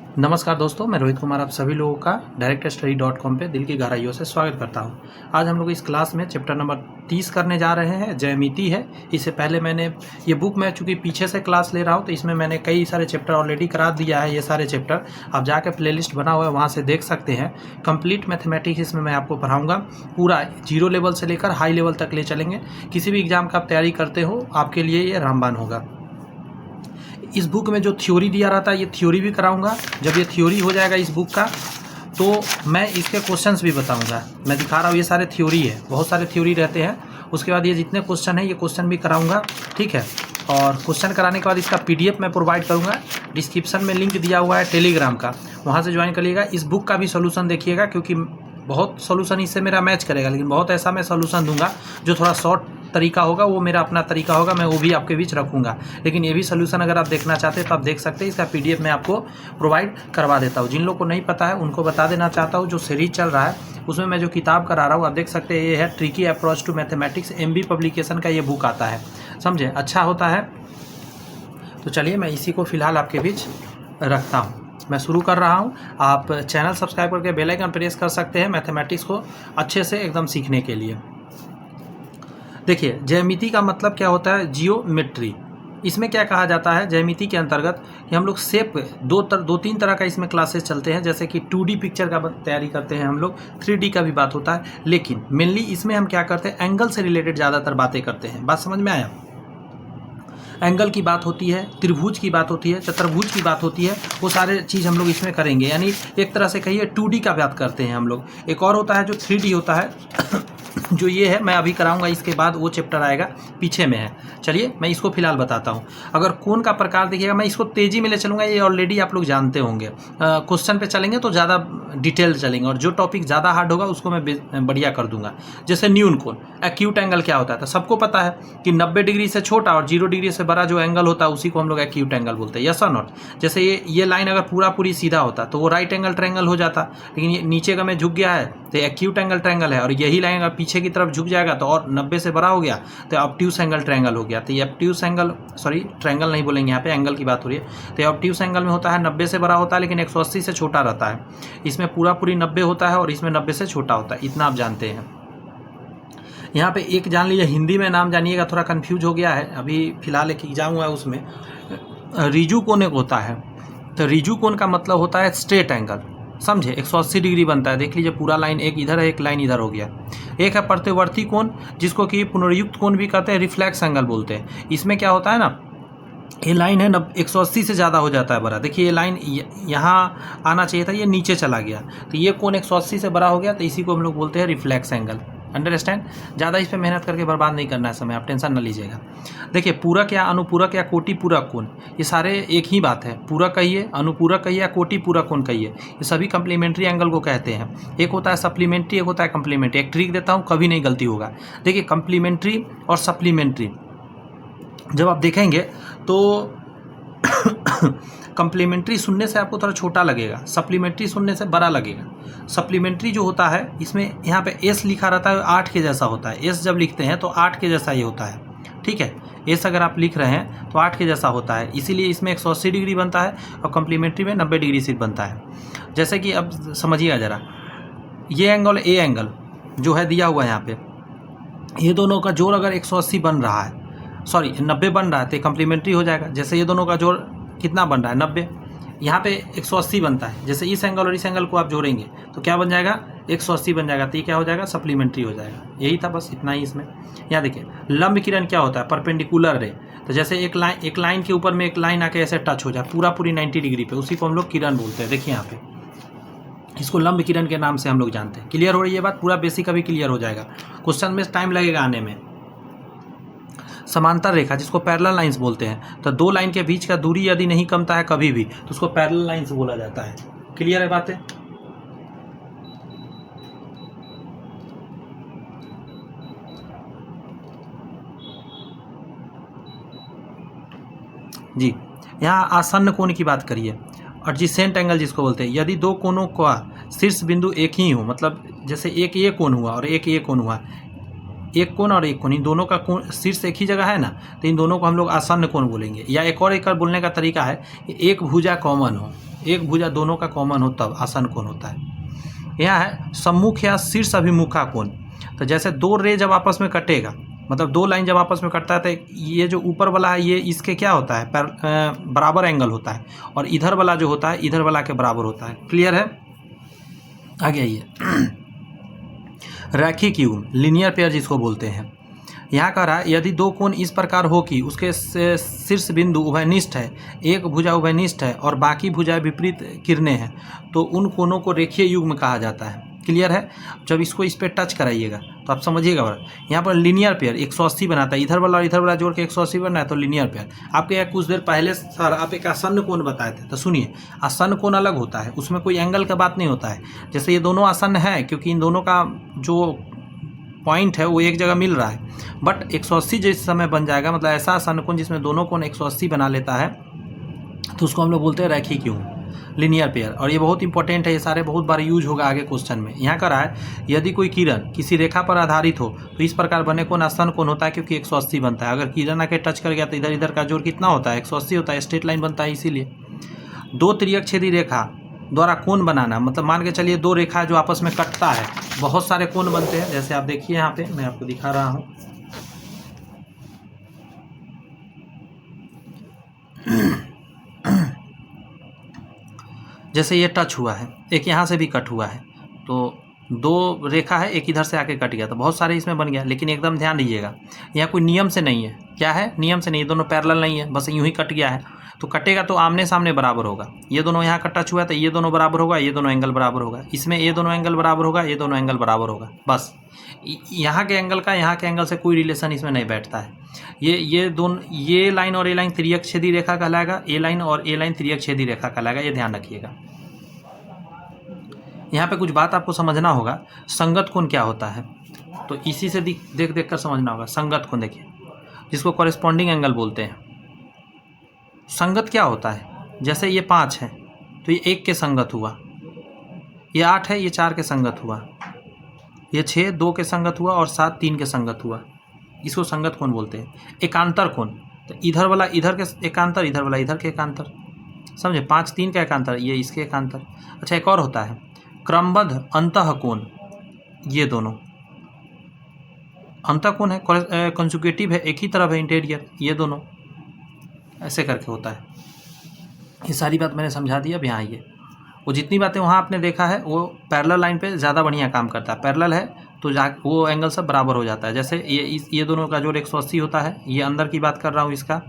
नमस्कार दोस्तों, मैं रोहित कुमार आप सभी लोगों का directstudy.com पे दिल की गहराइयों से स्वागत करता हूं। आज हम लोग इस क्लास में चैप्टर नंबर 30 करने जा रहे हैं। ज्यामिति है। इससे पहले मैंने ये बुक में चूँकि पीछे से क्लास ले रहा हूं तो इसमें मैंने कई सारे चैप्टर ऑलरेडी करा दिया है। ये सारे चैप्टर आप जाकर प्लेलिस्ट बना हुआ है, वहाँ से देख सकते हैं। कंप्लीट मैथमेटिक्स इसमें मैं आपको पढ़ाऊँगा। पूरा 0 लेवल से लेकर हाई लेवल तक ले चलेंगे। किसी भी एग्जाम का आप तैयारी करते हो आपके लिए ये रामबाण होगा। इस बुक में जो थ्योरी दिया रहता है ये थ्योरी भी कराऊंगा। जब ये थ्योरी हो जाएगा इस बुक का तो मैं इसके क्वेश्चंस भी बताऊंगा। मैं दिखा रहा हूँ ये सारे थ्योरी है, बहुत सारे थ्योरी रहते हैं। उसके बाद ये जितने क्वेश्चन है ये क्वेश्चन भी कराऊंगा, ठीक है। और क्वेश्चन कराने के बाद इसका PDF मैं प्रोवाइड करूंगा। डिस्क्रिप्शन में लिंक दिया हुआ है टेलीग्राम का, वहाँ से ज्वाइन करिएगा। इस बुक का भी सोल्यूशन देखिएगा, क्योंकि बहुत सोल्यूशन इससे मेरा मैच करेगा, लेकिन बहुत ऐसा मैं सोल्यूशन दूंगा जो थोड़ा शॉर्ट तरीका होगा, वो मेरा अपना तरीका होगा, मैं वो भी आपके बीच रखूंगा। लेकिन ये भी सोल्यूशन अगर आप देखना चाहते हैं तो आप देख सकते हैं। इसका PDF मैं आपको प्रोवाइड करवा देता हूँ। जिन लोगों को नहीं पता है उनको बता देना चाहता हूँ। जो सीरीज चल रहा है उसमें मैं जो किताब करा रहा हूँ आप देख सकते हैं, ये है tricky approach to mathematics. MB publication का ये बुक आता है, समझे, अच्छा होता है। तो चलिए मैं इसी को फिलहाल आपके बीच रखता हूँ। मैं शुरू कर रहा हूँ। आप चैनल सब्सक्राइब करके बेल आइकन प्रेस कर सकते हैं मैथमेटिक्स को अच्छे से एकदम सीखने के लिए। देखिए, ज्यामिति का मतलब क्या होता है? जियोमेट्री। इसमें क्या कहा जाता है ज्यामिति के अंतर्गत कि हम लोग शेप दो तीन तरह का इसमें क्लासेस चलते हैं। जैसे कि 2D पिक्चर का तैयारी करते हैं हम लोग, 3D का भी बात होता है, लेकिन मेनली इसमें हम क्या करते हैं, एंगल से रिलेटेड ज़्यादातर बातें करते हैं। बात समझ में आया? एंगल की बात होती है, त्रिभुज की बात होती है, चतुर्भुज की बात होती है, वो सारे चीज़ हम लोग इसमें करेंगे। यानी एक तरह से कहिए 2D का बात करते हैं हम लोग। एक और होता है जो 3D होता है जो ये है, मैं अभी कराऊंगा। इसके बाद वो चैप्टर आएगा, पीछे में है। चलिए मैं इसको फिलहाल बताता हूँ। अगर कोण का प्रकार देखिएगा, मैं इसको तेजी में ले चलूँगा, ये ऑलरेडी आप लोग जानते होंगे। क्वेश्चन पे चलेंगे तो ज़्यादा डिटेल चलेंगे, और जो टॉपिक ज़्यादा हार्ड होगा उसको मैं बढ़िया कर दूंगा। जैसे न्यून कोण, एक्यूट एंगल क्या होता है? तो सबको पता है कि 90 डिग्री से छोटा और 0 डिग्री से बड़ा जो एंगल होता है उसी को हम लोग एक्यूट एंगल बोलते हैं, यस और नॉट। जैसे ये लाइन अगर पूरी सीधा होता तो वो राइट एंगल ट्रायंगल हो जाता, लेकिन ये नीचे का में झुक गया है तो एक्यूट एंगल ट्रायंगल है। और यही लाइन अगर पीछे की तरफ झुक जाएगा तो और 90 से बड़ा हो गया तो ऑब्ट्यूस एंगल ट्रायंगल हो गया। तो ये ऑब्ट्यूस एंगल, सॉरी ट्रायंगल नहीं बोलेंगे, यहाँ पे एंगल की बात हो रही है। तो ऑब्ट्यूस एंगल में होता है 90 से बड़ा होता है, लेकिन 180 से छोटा रहता है। इसमें पूरी 90 होता है और इसमें 90 से छोटा होता है, इतना आप जानते हैं। यहाँ पे एक जान लीजिए, हिंदी में नाम जानिएगा, थोड़ा कंफ्यूज हो गया है। अभी फिलहाल एक एग्जाम हुआ है उसमें रिजु कोण एक होता है। तो रिजु कोण का मतलब होता है स्ट्रेट एंगल, समझे, 180 डिग्री बनता है। देख लीजिए पूरा लाइन एक इधर है, एक लाइन इधर हो गया। एक है प्रत्यावर्ती कोण, जिसको कि पुनर्युक्त कोण भी कहते हैं, रिफ्लेक्स एंगल बोलते हैं। इसमें क्या होता है ना, ये लाइन है 180 से ज़्यादा हो जाता है बड़ा। देखिए ये लाइन यहाँ आना चाहिए था, ये नीचे चला गया, तो ये कोण 180 से बड़ा हो गया, तो इसी को हम लोग बोलते हैं रिफ्लेक्स एंगल। अंडरस्टैंड? ज़्यादा इस पर मेहनत करके बर्बाद नहीं करना है समय, आप टेंशन न लीजिएगा। देखिए पूरक या अनुपूरक या कोटि पूरक कोण, ये सारे एक ही बात है। पूरक कहिए, अनुपूरक कहिए या कोटि पूरक कोण कहिए, ये सभी कंप्लीमेंट्री एंगल को कहते हैं। एक होता है सप्लीमेंट्री, एक होता है कंप्लीमेंट्री। एक ट्रिक देता हूँ, कभी नहीं गलती होगा। देखिए कंप्लीमेंट्री और सप्लीमेंट्री जब आप देखेंगे तो कंप्लीमेंट्री सुनने से आपको थोड़ा छोटा लगेगा, सप्लीमेंट्री सुनने से बड़ा लगेगा। सप्लीमेंट्री जो होता है इसमें यहाँ पे S लिखा रहता है, 8 के जैसा होता है। S जब लिखते हैं तो 8 के जैसा ही होता है, ठीक है। S अगर आप लिख रहे हैं तो 8 के जैसा होता है, इसीलिए इसमें 180 डिग्री बनता है और कंप्लीमेंट्री में 90 डिग्री से बनता है। जैसे कि अब समझिएगा ज़रा, ये एंगल A एंगल जो है दिया हुआ है यहाँ पे, ये दोनों का जोड़ अगर 180 बन रहा है, सॉरी 90 बन रहा है, तो कंप्लीमेंट्री हो जाएगा। जैसे ये दोनों का जोड़ कितना बन रहा है, 90, यहाँ पे 180 बनता है। जैसे इस एंगल और इस एंगल को आप जोड़ेंगे तो क्या बन जाएगा, 180 बन जाएगा, तो ये क्या हो जाएगा, सप्लीमेंट्री हो जाएगा। यही था, बस इतना ही इसमें। यहाँ देखिए लंब किरण क्या होता है, परपेंडिकुलर रे। तो जैसे एक लाइन के ऊपर में एक लाइन आके ऐसे टच हो जाए पूरी 90 डिग्री पे, उसी को हम लोग किरण बोलते हैं। देखिए यहाँ पे इसको लंब किरण के नाम से हम लोग जानते हैं। क्लियर हो रही है बात? पूरा बेसिक अभी क्लियर हो जाएगा, क्वेश्चन में टाइम लगेगा आने में। समांतर रेखा जिसको पैरेलल लाइंस बोलते हैं, तो दो लाइन के बीच का दूरी यदि नहीं कमता है कभी भी तो उसको पैरेलल लाइंस बोला जाता है। क्लियर है बातें? जी, यहाँ आसन्न कोण की बात करिए, एडजेसेंट एंगल जिसको बोलते हैं। यदि दो कोणों का शीर्ष बिंदु एक ही हो, मतलब जैसे एक ये कोण हुआ और एक ये कोण हुआ, एक कोण और एक कोण, इन दोनों का कोण शीर्ष एक ही जगह है ना, तो इन दोनों को हम लोग आसन्न कोण बोलेंगे। या एक और बोलने का तरीका है, एक भुजा कॉमन हो, एक भुजा दोनों का कॉमन हो तब आसन कोण होता है। यहाँ है सम्मुख या शीर्ष अभिमुखा कोण। तो जैसे दो रे जब आपस में कटेगा, मतलब दो लाइन जब आपस में कटता है तो ये जो ऊपर वाला है ये इसके क्या होता है, बराबर एंगल होता है, और इधर वाला जो होता है इधर वाला के बराबर होता है। क्लियर है? आगे आइए। रैखिक युग्म, लीनियर पेयर जिसको बोलते हैं। यहाँ कह रहा है यदि दो कोण इस प्रकार हो कि उसके शीर्ष बिंदु उभयनिष्ठ है, एक भुजा उभयनिष्ठ है और बाकी भुजाएं विपरीत किरणें हैं, तो उन कोणों को रेखीय युग्म कहा जाता है। क्लियर है? जब इसको इस पर टच कराइएगा तो आप समझिएगा। यहाँ पर लीनियर पेयर 180 बनाता है, इधर वाला और इधर वाला जोड़ के 180 बन रहा है, तो लीनियर पेयर। आपके यहाँ कुछ देर पहले सर आप एक आसन्न कोण बताए थे, तो सुनिए, आसन्न कोण अलग होता है, उसमें कोई एंगल का बात नहीं होता है। जैसे ये दोनों आसन्न है क्योंकि इन दोनों का जो पॉइंट है वो एक जगह मिल रहा है, बट 180 जिस समय बन जाएगा, मतलब ऐसा आसन्न कोण जिसमें दोनों कोण 180 बना लेता है, तो उसको हम लोग बोलते हैं रैखिक युग्म, लीनियर पेयर। और ये बहुत इंपॉर्टेंट है, ये सारे बहुत बार यूज होगा आगे क्वेश्चन में। यहाँ कह रहा है यदि कोई किरण किसी रेखा पर आधारित हो तो इस प्रकार बने कोण आसन्न कोण होता है, क्योंकि 180 बनता है। अगर किरण आके टच कर गया तो इधर इधर का जोड़ कितना होता है, 180 होता है, स्ट्रेट लाइन बनता है। इसीलिए दो तिर्यक छेदी रेखा द्वारा कोण बनाना, मतलब मान के चलिए दो रेखा जो आपस में कटता है, बहुत सारे कोण बनते हैं। जैसे आप देखिए यहाँ पे मैं आपको दिखा रहा हूँ, जैसे ये टच हुआ है, एक यहाँ से भी कट हुआ है, तो दो रेखा है, एक इधर से आके कट गया, तो बहुत सारे इसमें बन गया। लेकिन एकदम ध्यान दीजिएगा, यहाँ कोई नियम से नहीं है। क्या है? नियम से नहीं, दोनों पैरेलल नहीं है, बस यूं ही कट गया है। तो कटेगा तो आमने सामने बराबर होगा। ये दोनों यहाँ का टच हुआ तो ये दोनों बराबर होगा, ये दोनों एंगल बराबर होगा। इसमें ये दोनों एंगल बराबर होगा, ये दोनों एंगल बराबर होगा। बस यहाँ के एंगल का यहाँ के एंगल से कोई रिलेशन इसमें नहीं बैठता है। ये दोनों, ये लाइन और ये लाइन तिर्यक छेदी रेखा कहलाएगा, ए लाइन और ए लाइन तिर्यक छेदी रेखा कहलाएगा। ये ध्यान रखिएगा। यहाँ पे कुछ बात आपको समझना होगा, संगत कोण क्या होता है, तो इसी से देख देख कर समझना होगा। संगत कोण देखिए, जिसको कॉरेस्पॉन्डिंग एंगल बोलते हैं। संगत क्या होता है? जैसे ये 5 है तो ये 1 के संगत हुआ, ये 8 है ये 4 के संगत हुआ, ये 6 2 के संगत हुआ और 7 3 के संगत हुआ। इसको संगत कोण बोलते हैं। एकांतर कोण, तो इधर वाला इधर के एकांतर, इधर वाला इधर के एकांतर, समझे? 5 3 का एकांतर, ये इसके एकांतर। अच्छा, एक और होता है क्रमबद्ध अंतः कोण। ये दोनों अंतः कोण है, कंसेक्यूटिव है, एक ही तरफ है इंटीरियर, ये दोनों ऐसे करके होता है। ये सारी बात मैंने समझा दी। अब यहाँ आइए, वो जितनी बातें वहाँ आपने देखा है वो पैरेलल लाइन पे ज़्यादा बढ़िया काम करता है। पैरेलल है तो वो एंगल सब बराबर हो जाता है। जैसे ये दोनों का जोड़ 180 होता है, ये अंदर की बात कर रहा हूँ, इसका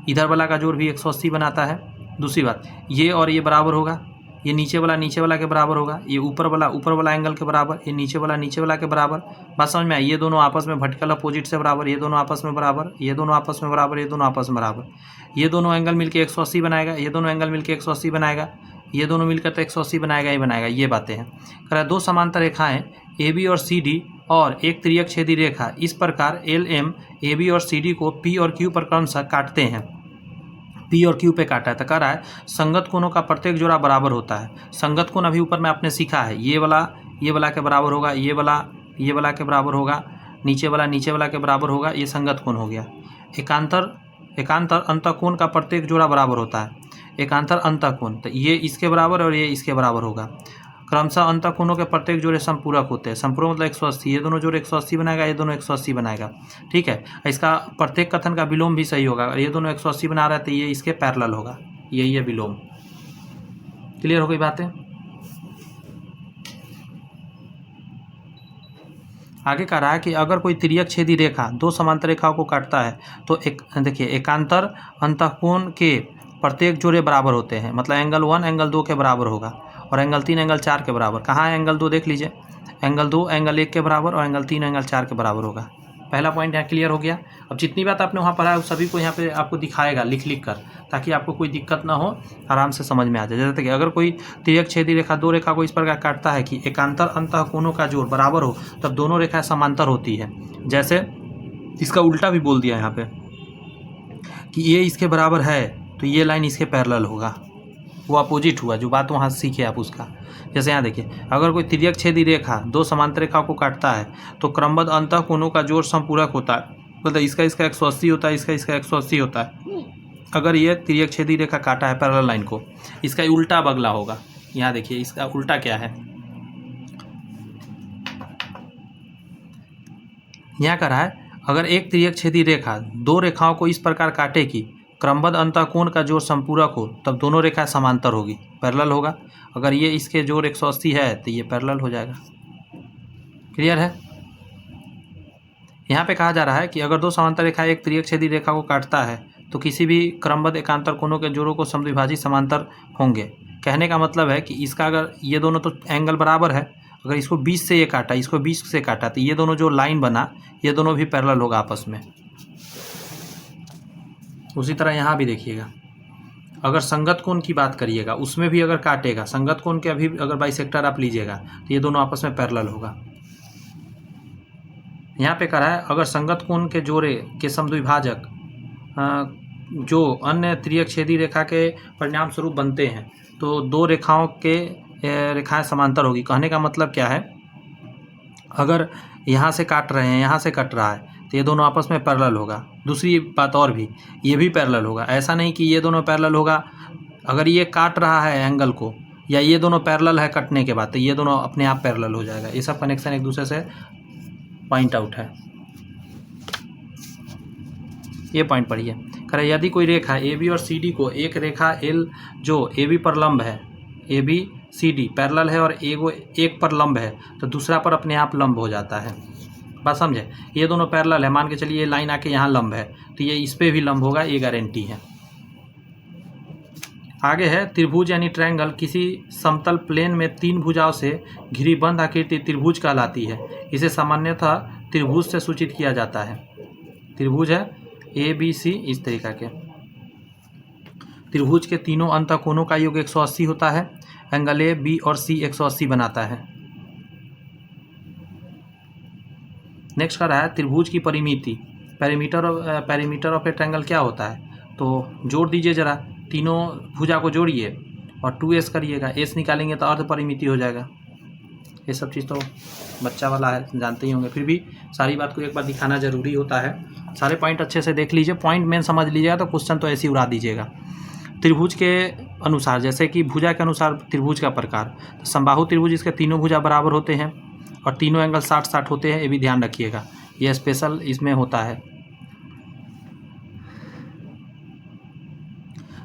इधर वाला का जोड़ भी 180 बनाता है। दूसरी बात, ये और ये बराबर होगा, ये नीचे वाला के बराबर होगा, ये ऊपर वाला एंगल के बराबर, ये नीचे वाला के बराबर। बात समझ में आई? ये दोनों आपस में वर्टिकल अपोजिट से बराबर, ये दोनों आपस में बराबर, ये दोनों आपस में बराबर, ये दोनों आपस में बराबर। ये दोनों एंगल मिलकर 180 बनाएगा, ये दोनों एंगल मिलकर 180 बनाएगा, ये दोनों मिलकर तो 180 बनाएगा ही बनाएगा। ये बातें हैं। कह रहा है दो समांतर रेखाएं AB और CD और एक तिर्यक छेदी रेखा इस प्रकार LM AB और CD को P और Q पर क्रमशः काटते हैं। P और Q पे काटा है, तो कह रहा है संगत कोणों का प्रत्येक जोड़ा बराबर होता है। संगत कोण अभी ऊपर में आपने सीखा है, ये वाला के बराबर होगा, ये वाला के बराबर होगा, नीचे वाला के बराबर होगा, ये संगत कोण हो गया। एकांतर अंतःकोण का प्रत्येक जोड़ा बराबर होता है। एकांतर अंतःकोण, तो ये इसके बराबर और ये इसके बराबर होगा। क्रमशः अंतःकोणों के प्रत्येक जोड़े संपूरक होते हैं। संपूरक मतलब 180, ये दोनों जोड़े 180 बनाएगा, ये दोनों 180 बनाएगा। ठीक है, इसका प्रत्येक कथन का विलोम भी सही होगा। ये दोनों 180 बना रहा है तो ये इसके पैरेलल होगा, यही है विलोम। क्लियर हो गई बातें? आगे कह रहा है कि अगर कोई तिर्यक छेदी रेखा दो समांतर रेखाओं को काटता है तो देखिए एकांतर अंतःकोण के प्रत्येक जोड़े बराबर होते हैं। मतलब एंगल 1 एंगल 2 के बराबर होगा और एंगल 3 एंगल 4 के बराबर। कहाँ है एंगल 2? देख लीजिए, एंगल 2 एंगल 1 के बराबर और एंगल 3 एंगल 4 के बराबर होगा। पहला पॉइंट यहाँ क्लियर हो गया। अब जितनी बात आपने वहाँ पढ़ा है उस सभी को यहाँ पे आपको दिखाएगा लिख कर, ताकि आपको कोई दिक्कत ना हो, आराम से समझ में आ जाए। जैसे कि अगर कोई तिर्यक छेदी रेखा दो रेखा को इस प्रकार काटता है कि एकांतर अंतःकोणों का जोड़ बराबर हो, तब दोनों रेखाएं समांतर होती है। जैसे इसका उल्टा भी बोल दिया यहाँ पे कि ये इसके बराबर है तो ये लाइन इसके पैरेलल होगा, वो अपोजिट हुआ। जो बात वहाँ सीखे आप उसका। जैसे यहाँ देखिए, अगर कोई तिर्यक छेदी रेखा दो समांतर रेखाओं को काटता है तो क्रमबद्ध अंतःकोणों का जोड़ संपूरक होता है। मतलब इसका 180 होता है, इसका 180 होता है। अगर ये तिर्यक छेदी रेखा काटा है पैरेलल लाइन को, इसका उल्टा बगला होगा। यहाँ देखिए इसका उल्टा क्या है, यहाँ कह रहा है अगर एक तिर्यक छेदी रेखा दो रेखाओं को इस प्रकार काटे कि क्रमबद्ध अंतःकोण का जोड़ संपूरक हो, तब दोनों रेखाएं समांतर होगी, पैरेलल होगा। अगर ये इसके जोड़ 180 है तो ये पैरेलल हो जाएगा। क्लियर है। यहाँ पे कहा जा रहा है कि अगर दो समांतर रेखाएं एक तिर्यक छेदी रेखा को काटता है तो किसी भी क्रमबद्ध एकांतर कोणों के जोड़ों को समद्विभाजी समांतर होंगे। कहने का मतलब है कि इसका अगर ये दोनों तो एंगल बराबर है, अगर इसको 20 से ये काटा, इसको 20 से काटा, तो ये दोनों जो लाइन बना ये दोनों भी पैरेलल होगा आपस में। उसी तरह यहाँ भी देखिएगा, अगर संगत कोण की बात करिएगा उसमें भी अगर काटेगा, संगत कोण के अभी अगर बाइसेक्टर आप लीजिएगा तो ये दोनों आपस में पैरेलल होगा। यहाँ पे कह रहा है अगर संगत कोण के जोड़े के समद्विभाजक जो अन्य तिर्यक छेदी रेखा के परिणाम स्वरूप बनते हैं तो दो रेखाओं के रेखाएं समांतर होगी। कहने का मतलब क्या है, अगर यहाँ से काट रहे हैं, यहाँ से कट रहा है तो ये दोनों आपस में पैरेलल होगा। दूसरी बात और भी, ये भी पैरेलल होगा। ऐसा नहीं कि ये दोनों पैरेलल होगा, अगर ये काट रहा है एंगल को या ये दोनों पैरेलल है कटने के बाद तो ये दोनों अपने आप पैरेलल हो जाएगा। ये सब कनेक्शन एक दूसरे से पॉइंट आउट है। ये पॉइंट पढ़िए, कह रहे यदि कोई रेखा ए बी और सी डी को एक रेखा एल जो ए बी पर लंब है, A B C D parallel है और एक पर लंब है तो दूसरा पर अपने आप लंब हो जाता है। बात समझे, ये दोनों पैरेलल है, मान के चलिए ये लाइन आके यहाँ लंब है तो ये इस पे भी लंब होगा, ये गारंटी है। आगे है त्रिभुज यानी ट्रायंगल किसी समतल प्लेन में तीन भुजाओं से घिरी बंद आकृति त्रिभुज कहलाती है। इसे सामान्यतः त्रिभुज से सूचित किया जाता है। त्रिभुज है ए बी सी, इस तरीका के त्रिभुज के तीनों अंतःकोणों का योग 180 होता है। एंगल ए बी और सी 180 बनाता है। नेक्स्ट कर रहा है त्रिभुज की परिमिति, पैरीमीटर ऑफ ए ट्रायंगल क्या होता है, तो जोड़ दीजिए जरा, तीनों भुजा को जोड़िए और 2s करिएगा, s निकालेंगे तो अर्ध परिमिति हो जाएगा। ये सब चीज़ तो बच्चा वाला है, जानते ही होंगे, फिर भी सारी बात को एक बार दिखाना जरूरी होता है। सारे पॉइंट अच्छे से देख लीजिए, पॉइंट मेन समझ लीजिएगा तो क्वेश्चन तो ऐसे ही उड़ा दीजिएगा। त्रिभुज के अनुसार, जैसे कि भुजा के अनुसार त्रिभुज का प्रकार, तो समबाहु त्रिभुज इसके तीनों भुजा बराबर होते हैं और तीनों एंगल 60-60 होते हैं, ये भी ध्यान रखिएगा, ये स्पेशल इसमें होता है।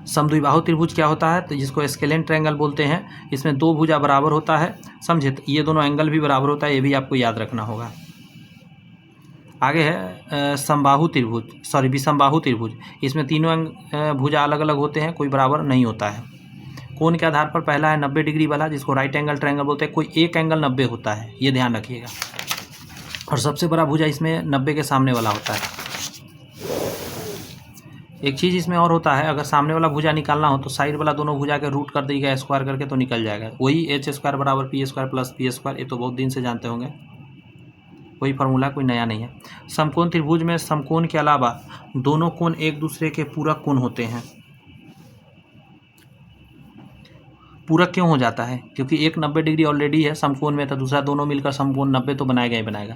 समद्विबाहु त्रिभुज क्या होता है, तो जिसको स्केलेन ट्रायंगल बोलते हैं, इसमें दो भुजा बराबर होता है, समझे, तो ये दोनों एंगल भी बराबर होता है, ये भी आपको याद रखना होगा। आगे है समबाहु त्रिभुज, विषमबाहु त्रिभुज, इसमें तीनों भुजा अलग अलग होते हैं, कोई बराबर नहीं होता है। कोण के आधार पर पहला है 90 डिग्री वाला, जिसको राइट एंगल ट्रायंगल बोलते हैं, कोई एक एंगल 90 होता है, ये ध्यान रखिएगा। और सबसे बड़ा भुजा इसमें 90 के सामने वाला होता है। एक चीज़ इसमें और होता है, अगर सामने वाला भुजा निकालना हो तो साइड वाला दोनों भुजा के रूट कर दीजिएगा स्क्वायर करके तो निकल जाएगा। वही h स्क्वायर बराबर P square plus P square, ये तो बहुत दिन से जानते होंगे, वही फार्मूला, कोई नया नहीं है। समकोण त्रिभुज में समकोण के अलावा दोनों कोण एक दूसरे के पूरक कोण होते हैं। पूरक क्यों हो जाता है, क्योंकि एक 90 डिग्री ऑलरेडी है समकोण में, तो दूसरा दोनों मिलकर समकोण 90 तो बनाएगा ही बनाएगा।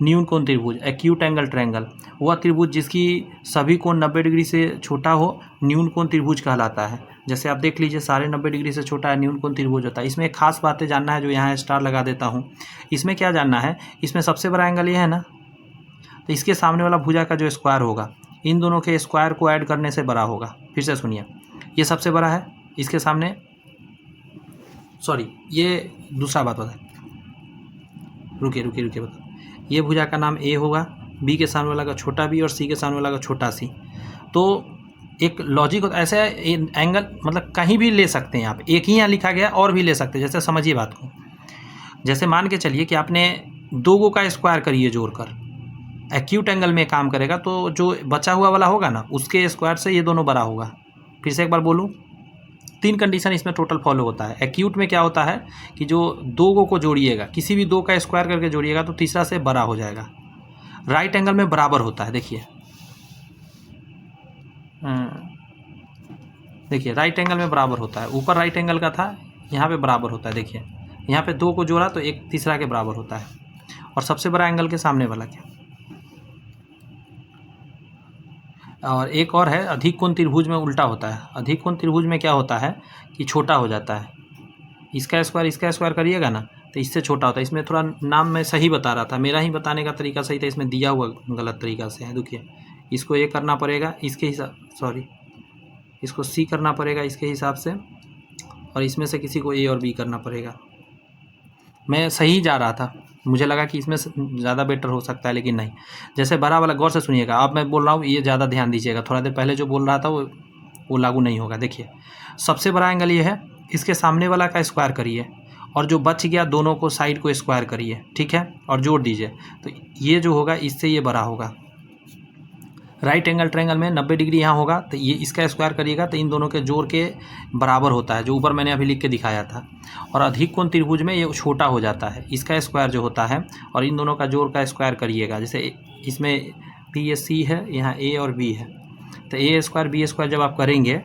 न्यून कोण त्रिभुज, एक्यूट एंगल ट्रायंगल, वह त्रिभुज जिसकी सभी कोण 90 डिग्री से छोटा हो, न्यून कोण त्रिभुज कहलाता है। जैसे आप देख लीजिए, सारे 90 डिग्री से छोटा है, न्यून कोण त्रिभुज होता है। इसमें एक खास बातें जानना है, जो यहाँ स्टार लगा देता हूँ। इसमें क्या जानना है, इसमें सबसे बड़ा एंगल ये है ना, तो इसके सामने वाला भुजा का जो स्क्वायर होगा, इन दोनों के स्क्वायर को ऐड करने से बड़ा होगा। फिर से सुनिए, ये सबसे बड़ा है, इसके सामने, सॉरी ये दूसरा बात बता, रुकिए बता, ये भुजा का नाम ए होगा, बी के सामने वाला का छोटा बी और सी के सामने वाला का छोटा सी। तो एक लॉजिक होता है, ऐसे एंगल मतलब कहीं भी ले सकते हैं आप, एक ही यहाँ लिखा गया और भी ले सकते हैं। जैसे समझिए बात को, जैसे मान के चलिए कि आपने दो गो का स्क्वायर करिए जोड़कर, एक्यूट एंगल में काम करेगा, तो जो बचा हुआ वाला होगा ना, उसके स्क्वायर से ये दोनों बड़ा होगा। फिर से एक बार बोलूँ, 3 कंडीशन इसमें टोटल फॉलो होता है। एक्यूट में क्या होता है कि जो दो गो को जोड़िएगा, किसी भी दो का स्क्वायर करके जोड़िएगा तो तीसरा से बड़ा हो जाएगा। राइट एंगल में बराबर होता है, देखिए राइट एंगल में बराबर होता है, ऊपर राइट एंगल का था, यहाँ पे बराबर होता है। देखिए यहाँ पे दो को जोड़ा तो एक तीसरा के बराबर होता है। और सबसे बड़ा एंगल के सामने वाला क्या, और एक और है, अधिक कोण त्रिभुज में उल्टा होता है। अधिक कोण त्रिभुज में क्या होता है कि छोटा हो जाता है, इसका स्क्वायर करिएगा ना तो इससे छोटा होता है। इसमें थोड़ा नाम मैं सही बता रहा था, मेरा ही बताने का तरीका सही था, इसमें दिया हुआ गलत तरीका से है। देखिए इसको ए करना पड़ेगा इसके हिसाब, सॉरी इसको सी करना पड़ेगा इसके हिसाब से, और इसमें से किसी को ए और बी करना पड़ेगा। मैं सही जा रहा था, मुझे लगा कि इसमें ज़्यादा बेटर हो सकता है, लेकिन नहीं। जैसे बड़ा वाला गौर से सुनिएगा, अब मैं बोल रहा हूँ ये ज़्यादा ध्यान दीजिएगा, थोड़ा देर पहले जो बोल रहा था वो लागू नहीं होगा। देखिए सबसे बड़ा एंगल ये है, इसके सामने वाला का स्क्वायर करिए और जो बच गया दोनों को साइड को स्क्वायर करिए, ठीक है, और जोड़ दीजिए तो ये जो होगा इससे ये बड़ा होगा। राइट एंगल ट्रायंगल में 90 डिग्री यहाँ होगा तो ये इसका स्क्वायर करिएगा तो इन दोनों के जोड़ के बराबर होता है, जो ऊपर मैंने अभी लिख के दिखाया था। और अधिक कोण त्रिभुज में ये छोटा हो जाता है, इसका स्क्वायर जो होता है और इन दोनों का जोड़ का स्क्वायर करिएगा। जैसे इसमें पी ए सी है, यहाँ ए और बी है, तो ए स्क्वायर बी स्क्वायर जब आप करेंगे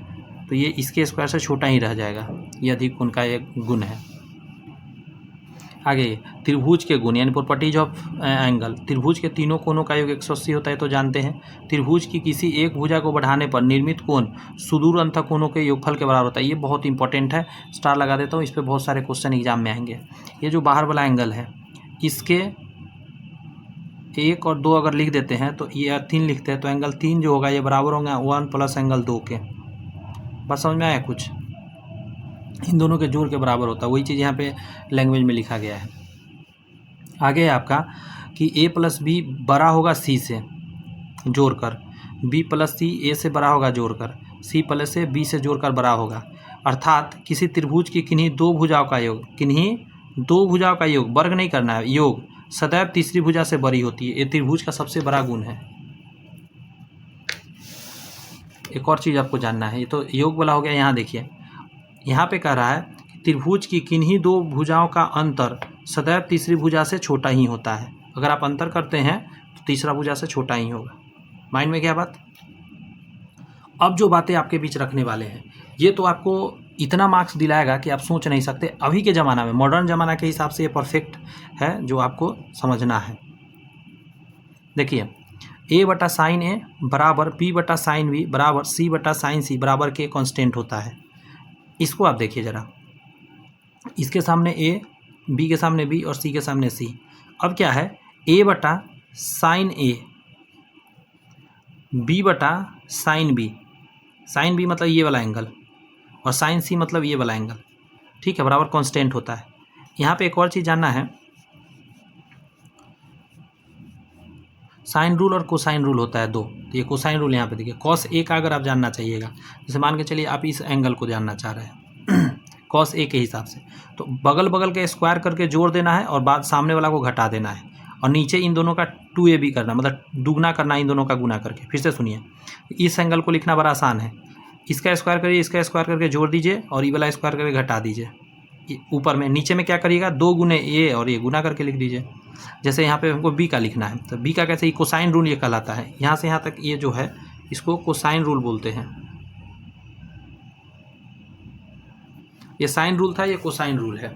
तो ये इसके स्क्वायर से छोटा ही रह जाएगा। ये अधिक कोण का एक गुण है। आगे त्रिभुज के गुण यानी प्रॉपर्टीज ऑफ एंगल। त्रिभुज के तीनों कोणों का योग 180 होता है तो जानते हैं। त्रिभुज की किसी एक भुजा को बढ़ाने पर निर्मित कोण सुदूर अंतः कोणों के योगफल के बराबर होता है। ये बहुत इंपॉर्टेंट है, स्टार लगा देता हूँ, इस पर बहुत सारे क्वेश्चन एग्जाम में आएंगे। ये जो बाहर वाला एंगल है इसके 1 और 2 अगर लिख देते हैं तो ये 3 लिखते हैं तो एंगल 3 जो होगा ये बराबर होगा 1 प्लस एंगल 2 के। बस समझ में आया कुछ, इन दोनों के जोड़ के बराबर होता है, वही चीज़ यहाँ पे लैंग्वेज में लिखा गया है। आगे है आपका कि a प्लस बी बड़ा होगा c से जोड़कर, b प्लस सी a से बड़ा होगा जोड़कर, c प्लस से b से जोड़कर बड़ा होगा। अर्थात किसी त्रिभुज की किन्हीं दो भुजाओं का योग, किन्हीं दो भुजाओं का योग, वर्ग नहीं करना है, योग सदैव तीसरी भुजा से बड़ी होती है। ये त्रिभुज का सबसे बड़ा गुण है। एक और चीज़ आपको जानना है, ये तो योग वाला हो गया। यहाँ देखिए यहाँ पे कह रहा है कि त्रिभुज की किन्हीं दो भुजाओं का अंतर सदैव तीसरी भुजा से छोटा ही होता है। अगर आप अंतर करते हैं तो तीसरा भुजा से छोटा ही होगा। माइंड में क्या बात। अब जो बातें आपके बीच रखने वाले हैं ये तो आपको इतना मार्क्स दिलाएगा कि आप सोच नहीं सकते। अभी के ज़माना में, मॉडर्न ज़माना के हिसाब से ये परफेक्ट है जो आपको समझना है। देखिए a बटा साइन ए बराबर b बटा साइन बी बराबर c बटा साइन सी बराबर के कांस्टेंट होता है। इसको आप देखिए ज़रा, इसके सामने a, b के सामने b और c के सामने c। अब क्या है, a बटा साइन a, b बटा साइन b, साइन b मतलब ये वाला एंगल और साइन c मतलब ये वाला एंगल, ठीक है, बराबर कांस्टेंट होता है। यहाँ पे एक और चीज़ जानना है, साइन रूल और कोसाइन रूल होता है दो। तो ये कोसाइन रूल यहाँ पे देखिए, कॉस ए का अगर आप जानना चाहिएगा, जैसे मान के चलिए आप इस एंगल को जानना चाह रहे हैं कॉस ए के हिसाब से, तो बगल बगल के स्क्वायर करके जोड़ देना है और बाद सामने वाला को घटा देना है और नीचे इन दोनों का 2ab करना, मतलब दुगना करना इन दोनों का गुना करके। फिर से सुनिए, इस एंगल को लिखना बड़ा आसान है, इसका स्क्वायर करिए, इसका स्क्वायर करके जोड़ दीजिए और ये वाला स्क्वायर करके घटा दीजिए। ऊपर में, नीचे में क्या करिएगा, 2 गुने ए और ये गुना करके लिख दीजिए। जैसे यहाँ पे हमको बी का लिखना है तो बी का कैसे, ये कोसाइन रूल ये कहलाता है। यहाँ से यहाँ तक ये जो है इसको कोसाइन रूल बोलते हैं। ये साइन रूल था, ये कोसाइन रूल है,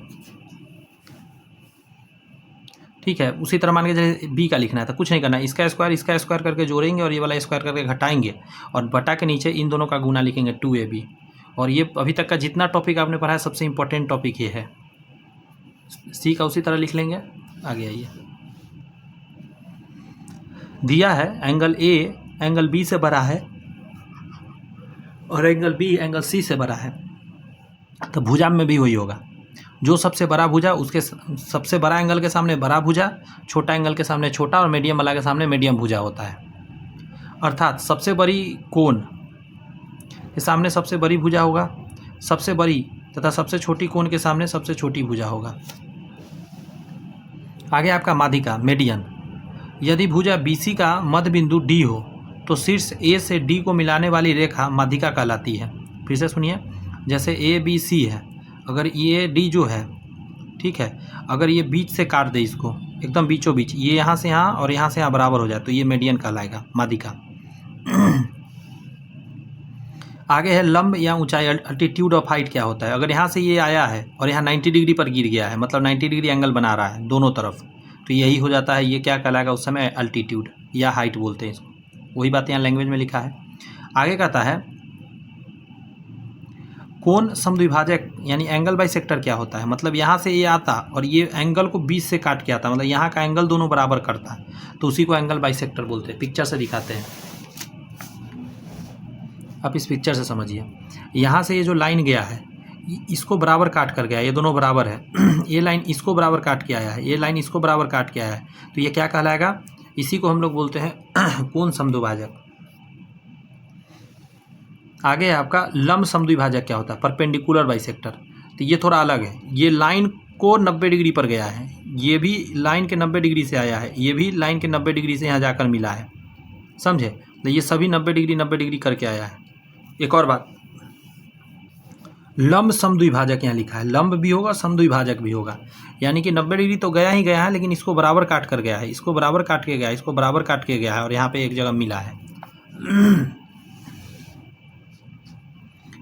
ठीक है। उसी तरह मान के जैसे बी का लिखना है तो कुछ नहीं करना, इसका स्क्वायर करके जोड़ेंगे और ये वाला स्क्वायर करके घटाएंगे और बटा के नीचे इन दोनों का गुना लिखेंगे 2ab। और ये अभी तक का जितना टॉपिक आपने पढ़ा है सबसे इंपॉर्टेंट टॉपिक ये है। सी का उसी तरह लिख लेंगे। आगे आइए, दिया है एंगल ए एंगल बी से बड़ा है और एंगल बी एंगल सी से बड़ा है, तो भुजा में भी वही होगा। जो सबसे बड़ा भुजा उसके सबसे बड़ा एंगल के सामने बड़ा भुजा, छोटा एंगल के सामने छोटा और मीडियम वाला के सामने मीडियम भुजा होता है। अर्थात सबसे बड़ी कोण के सामने सबसे बड़ी भुजा होगा, सबसे बड़ी तथा सबसे छोटी कोण के सामने सबसे छोटी भुजा होगा। आगे आपका माध्यिका मेडियन। यदि भुजा BC का मध्य बिंदु D हो तो शीर्ष A से D को मिलाने वाली रेखा माध्यिका कहलाती है। फिर से सुनिए, जैसे ABC है, अगर ये D जो है, ठीक है, अगर ये बीच से काट दे इसको एकदम बीचों बीच, ये यहाँ से यहाँ और यहाँ से यहाँ बराबर हो जाए तो ये मेडियन कहलाएगा, माध्यिका। आगे है लंब या ऊंचाई, अल्टीट्यूड ऑफ हाइट क्या होता है। अगर यहाँ से ये आया है और यहाँ 90 डिग्री पर गिर गया है, मतलब 90 डिग्री एंगल बना रहा है दोनों तरफ, तो यही हो जाता है, ये क्या कहलाएगा उस समय, अल्टीट्यूड या हाइट बोलते हैं इसको। वही बात यहाँ लैंग्वेज में लिखा है। आगे कहता है कोण समद्विभाजक यानी एंगल बाइसेक्टर क्या होता है, मतलब यहाँ से ये आता और ये एंगल को 20 से काट के आता, मतलब यहाँ का एंगल दोनों बराबर करता है, तो उसी को एंगल बाइसेक्टर बोलते हैं। पिक्चर से दिखाते हैं, आप इस पिक्चर से समझिए। यहाँ से ये जो लाइन गया है इसको बराबर काट कर गया, ये दोनों बराबर है। ये लाइन इसको बराबर काट के आया है, ये लाइन इसको बराबर काट के आया है, तो ये क्या कहलाएगा, इसी को हम लोग बोलते हैं कोण समद्विभाजक। आगे है आपका लंब समद्विभाजक क्या होता है, परपेंडिकुलर बाइसेक्टर। तो ये थोड़ा अलग है, ये लाइन को 90 डिग्री पर गया है, ये भी लाइन के 90 डिग्री से आया है, ये भी लाइन के 90 डिग्री से यहाँ जाकर मिला है, समझे। तो ये सभी 90 डिग्री करके आया है। एक और बात, लंब समद्विभाजक यहाँ लिखा है, लंब भी होगा समद्विभाजक भी होगा, यानी कि 90 डिग्री तो गया ही गया है, लेकिन इसको बराबर काट कर गया है, इसको बराबर काट के गया है, इसको बराबर काट के गया है, और यहाँ पे एक जगह मिला है।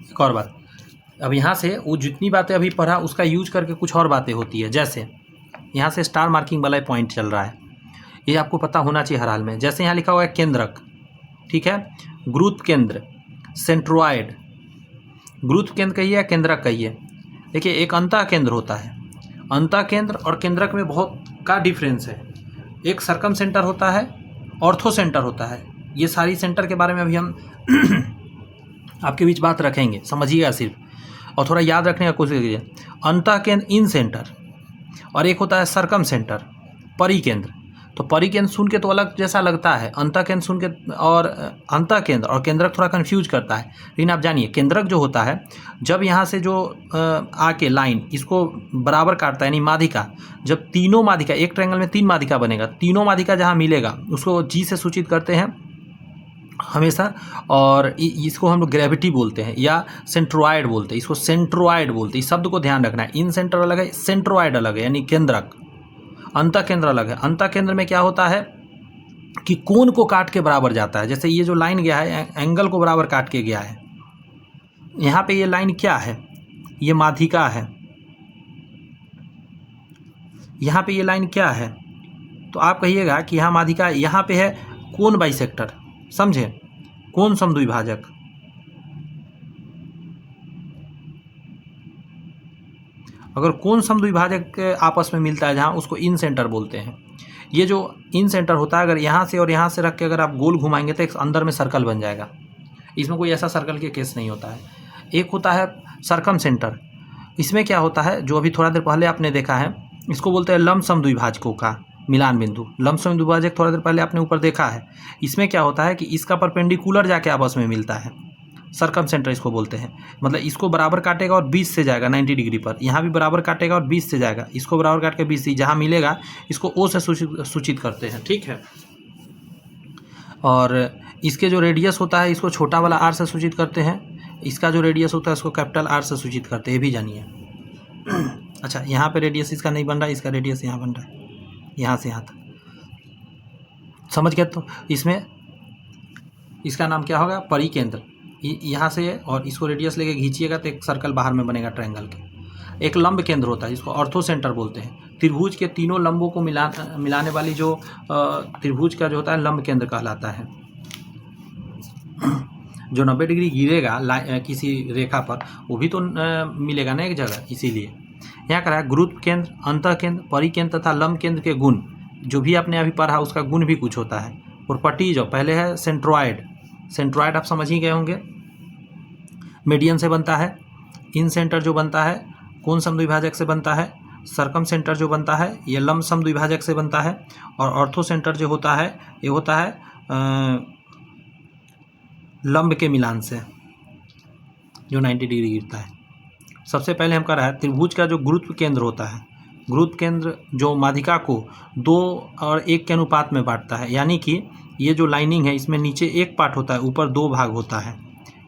एक और बात, अब यहाँ से वो जितनी बातें अभी पढ़ा उसका यूज करके कुछ और बातें होती है। जैसे यहाँ से स्टार मार्किंग वाला पॉइंट चल रहा है, ये आपको पता होना चाहिए हर हाल में। जैसे यहाँ लिखा हुआ है केंद्रक, ठीक है, गुरुत्व केंद्र, सेंट्रोइड, गुरुत्व केंद्र कहिए या केंद्रक कहिए। देखिए एक अंतः केंद्र होता है, अंतः केंद्र और केंद्रक में बहुत का डिफरेंस है। एक सरकम सेंटर होता है, ऑर्थो सेंटर होता है। ये सारी सेंटर के बारे में अभी हम आपके बीच बात रखेंगे, समझिएगा सिर्फ, और थोड़ा याद रखने का कोशिश कीजिए। अंतः केंद्र इन सेंटर, और एक होता है सरकम सेंटर परिकेंद्र। तो परिकेंद्र सुन के तो अलग जैसा लगता है, अंतः केंद्र सुन के और अंतः केंद्र और केंद्रक थोड़ा कन्फ्यूज करता है, लेकिन आप जानिए केंद्रक जो होता है, जब यहाँ से जो आके लाइन इसको बराबर काटता है, यानी माध्यिका, जब तीनों माध्यिका, एक ट्रायंगल में 3 माध्यिका बनेगा, तीनों माध्यिका जहाँ मिलेगा उसको जी से सूचित करते हैं हमेशा, और इसको हम लोग ग्रेविटी बोलते हैं या सेंट्रोइड बोलते हैं, इसको सेंट्रोइड बोलते हैं। इस शब्द को ध्यान रखना है, इन सेंटर अलग है, सेंट्रोइड अलग है, यानी केंद्रक। अंतः केंद्र अलग है। अंतः केंद्र में क्या होता है कि कोण को काट के बराबर जाता है। जैसे ये जो लाइन गया है एंगल को बराबर काट के गया है, यहाँ पे ये लाइन क्या है, ये माध्यिका है, यहाँ पे ये लाइन क्या है, तो आप कहिएगा कि यहाँ माध्यिका, यहाँ पे है कोण बाइसेक्टर, समझे, कोण समद्विभाजक। अगर कोण समद्विभाजक आपस में मिलता है जहाँ, उसको इन सेंटर बोलते हैं। ये जो इन सेंटर होता है, अगर यहाँ से और यहाँ से रख के अगर आप गोल घुमाएंगे तो एक अंदर में सर्कल बन जाएगा। इसमें कोई ऐसा सर्कल के केस नहीं होता है। एक होता है सरकम सेंटर, इसमें क्या होता है, जो अभी थोड़ा देर पहले आपने देखा है, इसको बोलते हैं लंब समद्विभाजकों का मिलान बिंदु। लंब समद्विभाजक थोड़ा देर पहले आपने ऊपर देखा है। इसमें क्या होता है कि इसका परपेंडिकुलर जाके आपस में मिलता है, सरकम सेंटर इसको बोलते हैं। मतलब इसको बराबर काटेगा और 20 से जाएगा 90 डिग्री पर, यहाँ भी बराबर काटेगा और 20 से जाएगा, इसको बराबर काट के 20 से जहाँ मिलेगा इसको ओ से सूचित करते हैं, ठीक है। और इसके जो रेडियस होता है इसको छोटा वाला आर से सूचित करते हैं, इसका जो रेडियस होता है इसको कैपिटल आर से सूचित करते हैं, ये भी जानिए। अच्छा, यहाँ पे रेडियस इसका नहीं बन रहा है, इसका रेडियस यहाँ बन रहा है, यहाँ से यहाँ तक, समझ गए। तो इसमें इसका नाम क्या होगा, परिकेंद्र। यहाँ से और इसको रेडियस लेके खींचिएगा तो एक सर्कल बाहर में बनेगा ट्रायंगल के। एक लंब केंद्र होता है, जिसको ऑर्थो सेंटर बोलते हैं। त्रिभुज के तीनों लंबों को मिलाने वाली जो त्रिभुज का जो होता है लंब केंद्र कहलाता है। जो 90 डिग्री गिरेगा किसी रेखा पर, वो भी तो मिलेगा ना एक जगह, इसीलिए यहाँ करा गुरुत्व केंद्र, अंतः केंद्र, परिकेंद्र तथा लंब केंद्र के गुण, जो भी आपने अभी पढ़ा उसका गुण भी कुछ होता है। और पट्टी जो पहले है सेंट्रोइड, सेंट्रोइड आप समझ ही गए होंगे, मीडियन से बनता है। इन सेंटर जो बनता है कोण समद्विभाजक से बनता है। सरकम सेंटर जो बनता है ये लंब समद्विभाजक से बनता है। और ऑर्थो सेंटर जो होता है ये होता है लंब के मिलान से, जो 90 डिग्री गिरता है। सबसे पहले हम कह रहा है त्रिभुज का जो गुरुत्व केंद्र होता है, गुरुत्व केंद्र जो माध्यिका को 2 और 1 के अनुपात में बांटता है, यानी कि ये जो लाइनिंग है इसमें नीचे एक पार्ट होता है, ऊपर 2 भाग होता है।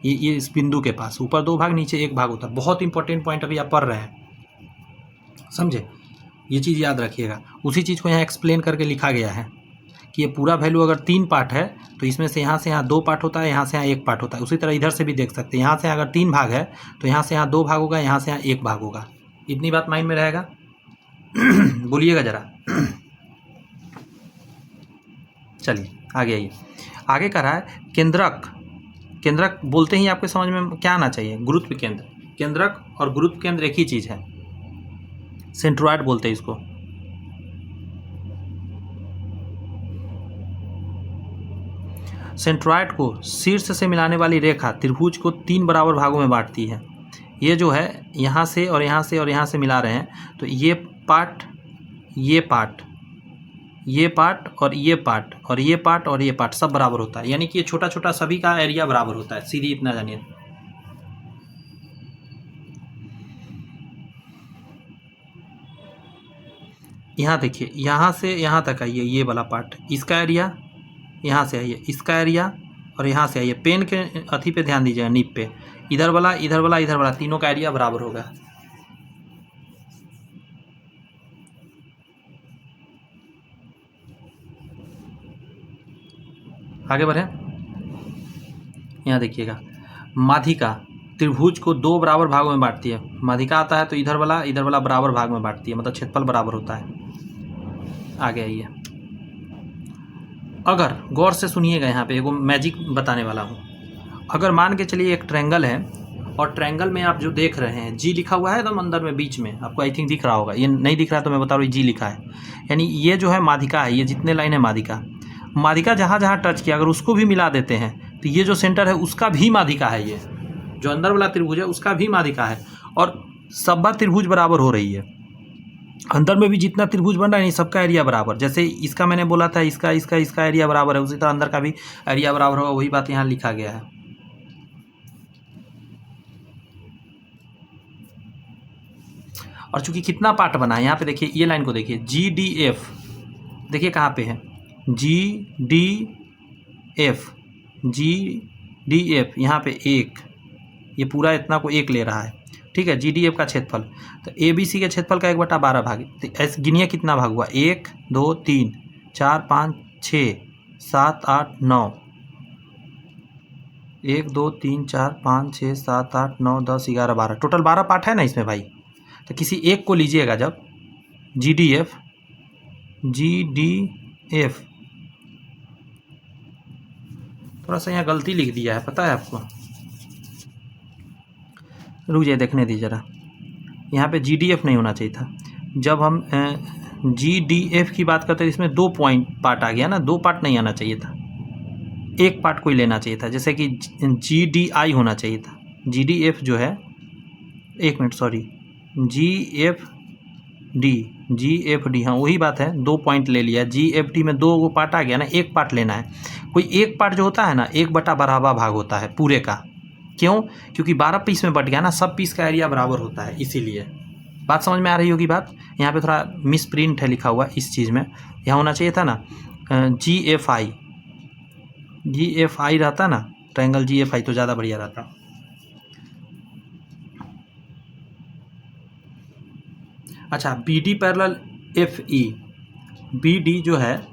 ये इस बिंदु के पास ऊपर 2 भाग, नीचे 1 भाग होता है। बहुत इंपॉर्टेंट पॉइंट अभी आप पढ़ रहे हैं, समझे, ये चीज़ याद रखिएगा। उसी चीज़ को यहाँ एक्सप्लेन करके लिखा गया है कि ये पूरा वैल्यू अगर 3 पार्ट है तो इसमें से यहाँ 2 पार्ट होता है, यहाँ से यहाँ 1 पार्ट होता है। उसी तरह इधर से भी देख सकते हैं, यहाँ से अगर 3 भाग है तो यहाँ से यहाँ 2 भाग होगा, यहाँ से यहाँ 1 भाग होगा। इतनी बात माइंड में रहेगा। बोलिएगा जरा। चलिए आगे आइए। आगे कह रहा है केंद्रक, केंद्रक बोलते ही आपके समझ में क्या आना चाहिए? गुरुत्व केंद्र। केंद्रक और गुरुत्व केंद्र एक ही चीज़ है, सेंट्रोइड बोलते हैं इसको। सेंट्रोइड को शीर्ष से मिलाने वाली रेखा त्रिभुज को 3 बराबर भागों में बांटती है। ये जो है यहाँ से और यहाँ से और यहाँ से मिला रहे हैं, तो ये पार्ट, ये पार्ट, ये पार्ट और ये पार्ट और ये पार्ट और ये पार्ट सब बराबर होता है, यानी कि ये छोटा छोटा सभी का एरिया बराबर होता है। सीधी इतना जानिए। यहाँ देखिए, यहाँ से यहाँ तक आइए, ये वाला पार्ट इसका एरिया, यहाँ से आइए इसका एरिया, और यहाँ से आइए पेन के अथी पे ध्यान दीजिएगा, नीब पे, इधर वाला इधर वाला इधर वाला, तीनों का एरिया बराबर होगा। आगे बढ़े, यहाँ देखिएगा, माध्यिका त्रिभुज को 2 बराबर भागों में बांटती है। माध्यिका आता है तो इधर वाला बराबर भाग में बांटती है, मतलब क्षेत्रफल बराबर होता है। आगे आइए, अगर गौर से सुनिएगा, यहाँ पे एगो मैजिक बताने वाला हूँ। अगर मान के चलिए एक ट्रायंगल है, और ट्रायंगल में आप जो देख रहे हैं जी लिखा हुआ है एकदम अंदर में बीच में, आपको आई थिंक दिख रहा होगा, ये नहीं दिख रहा है तो मैं बता रहा हूँ, जी लिखा है, यानी ये जो है माध्यिका है, ये जितने लाइन है माध्यिका जहाँ जहाँ टच किया अगर उसको भी मिला देते हैं तो ये जो सेंटर है उसका भी माध्यिका है, ये जो अंदर वाला त्रिभुज है उसका भी माध्यिका है, और सब बार त्रिभुज बराबर हो रही है। अंदर में भी जितना त्रिभुज बन रहा है सबका एरिया बराबर, जैसे इसका मैंने बोला था इसका एरिया बराबर है, उसी तरह अंदर का भी एरिया बराबर होगा, वही बात यहाँ लिखा गया है। और चूंकि कितना पार्ट बना है यहाँ पे देखिए, ये लाइन को देखिए, GDF देखिए कहाँ पे है, GDF यहाँ पे 1, ये पूरा इतना को 1 ले रहा है, ठीक है। GDF का क्षेत्रफल, तो ABC के क्षेत्रफल का 1/12 भाग, तो ऐसे गिनिए कितना भाग हुआ, 1 2 3 4 5 6 7 8 9, 1 2 3 4 5 6 7 8 9 10 11 12, टोटल 12 पार्ट है ना इसमें भाई। तो किसी एक को लीजिएगा जब, GDF थोड़ा सा यहाँ गलती लिख दिया है, पता है आपको, रुक जाइए देखने दीजिए जरा, यहाँ पे GDF नहीं होना चाहिए था। जब हम GDF की बात करते हैं इसमें 2 पार्ट आ गया ना, 2 पार्ट नहीं आना चाहिए था, 1 पार्ट कोई लेना चाहिए था, जैसे कि GDI होना चाहिए था। GDF जो है, 1 मिनट सॉरी, GFD, हाँ वही बात है, 2 पॉइंट ले लिया, GFD में 2 पार्ट आ गया ना, 1 पार्ट लेना है। कोई एक पार्ट जो होता है ना 1/12 भाग होता है पूरे का, क्यों? क्योंकि 12 पीस में बट गया ना, सब पीस का एरिया बराबर होता है, इसीलिए। बात समझ में आ रही होगी बात। यहाँ पे थोड़ा मिस प्रिंट है लिखा हुआ इस चीज़ में, यहाँ होना चाहिए था ना GFI रहता ना, ट्रायंगल GFI तो ज़्यादा बढ़िया रहता। अच्छा, BD पैरेलल FE, BD जो है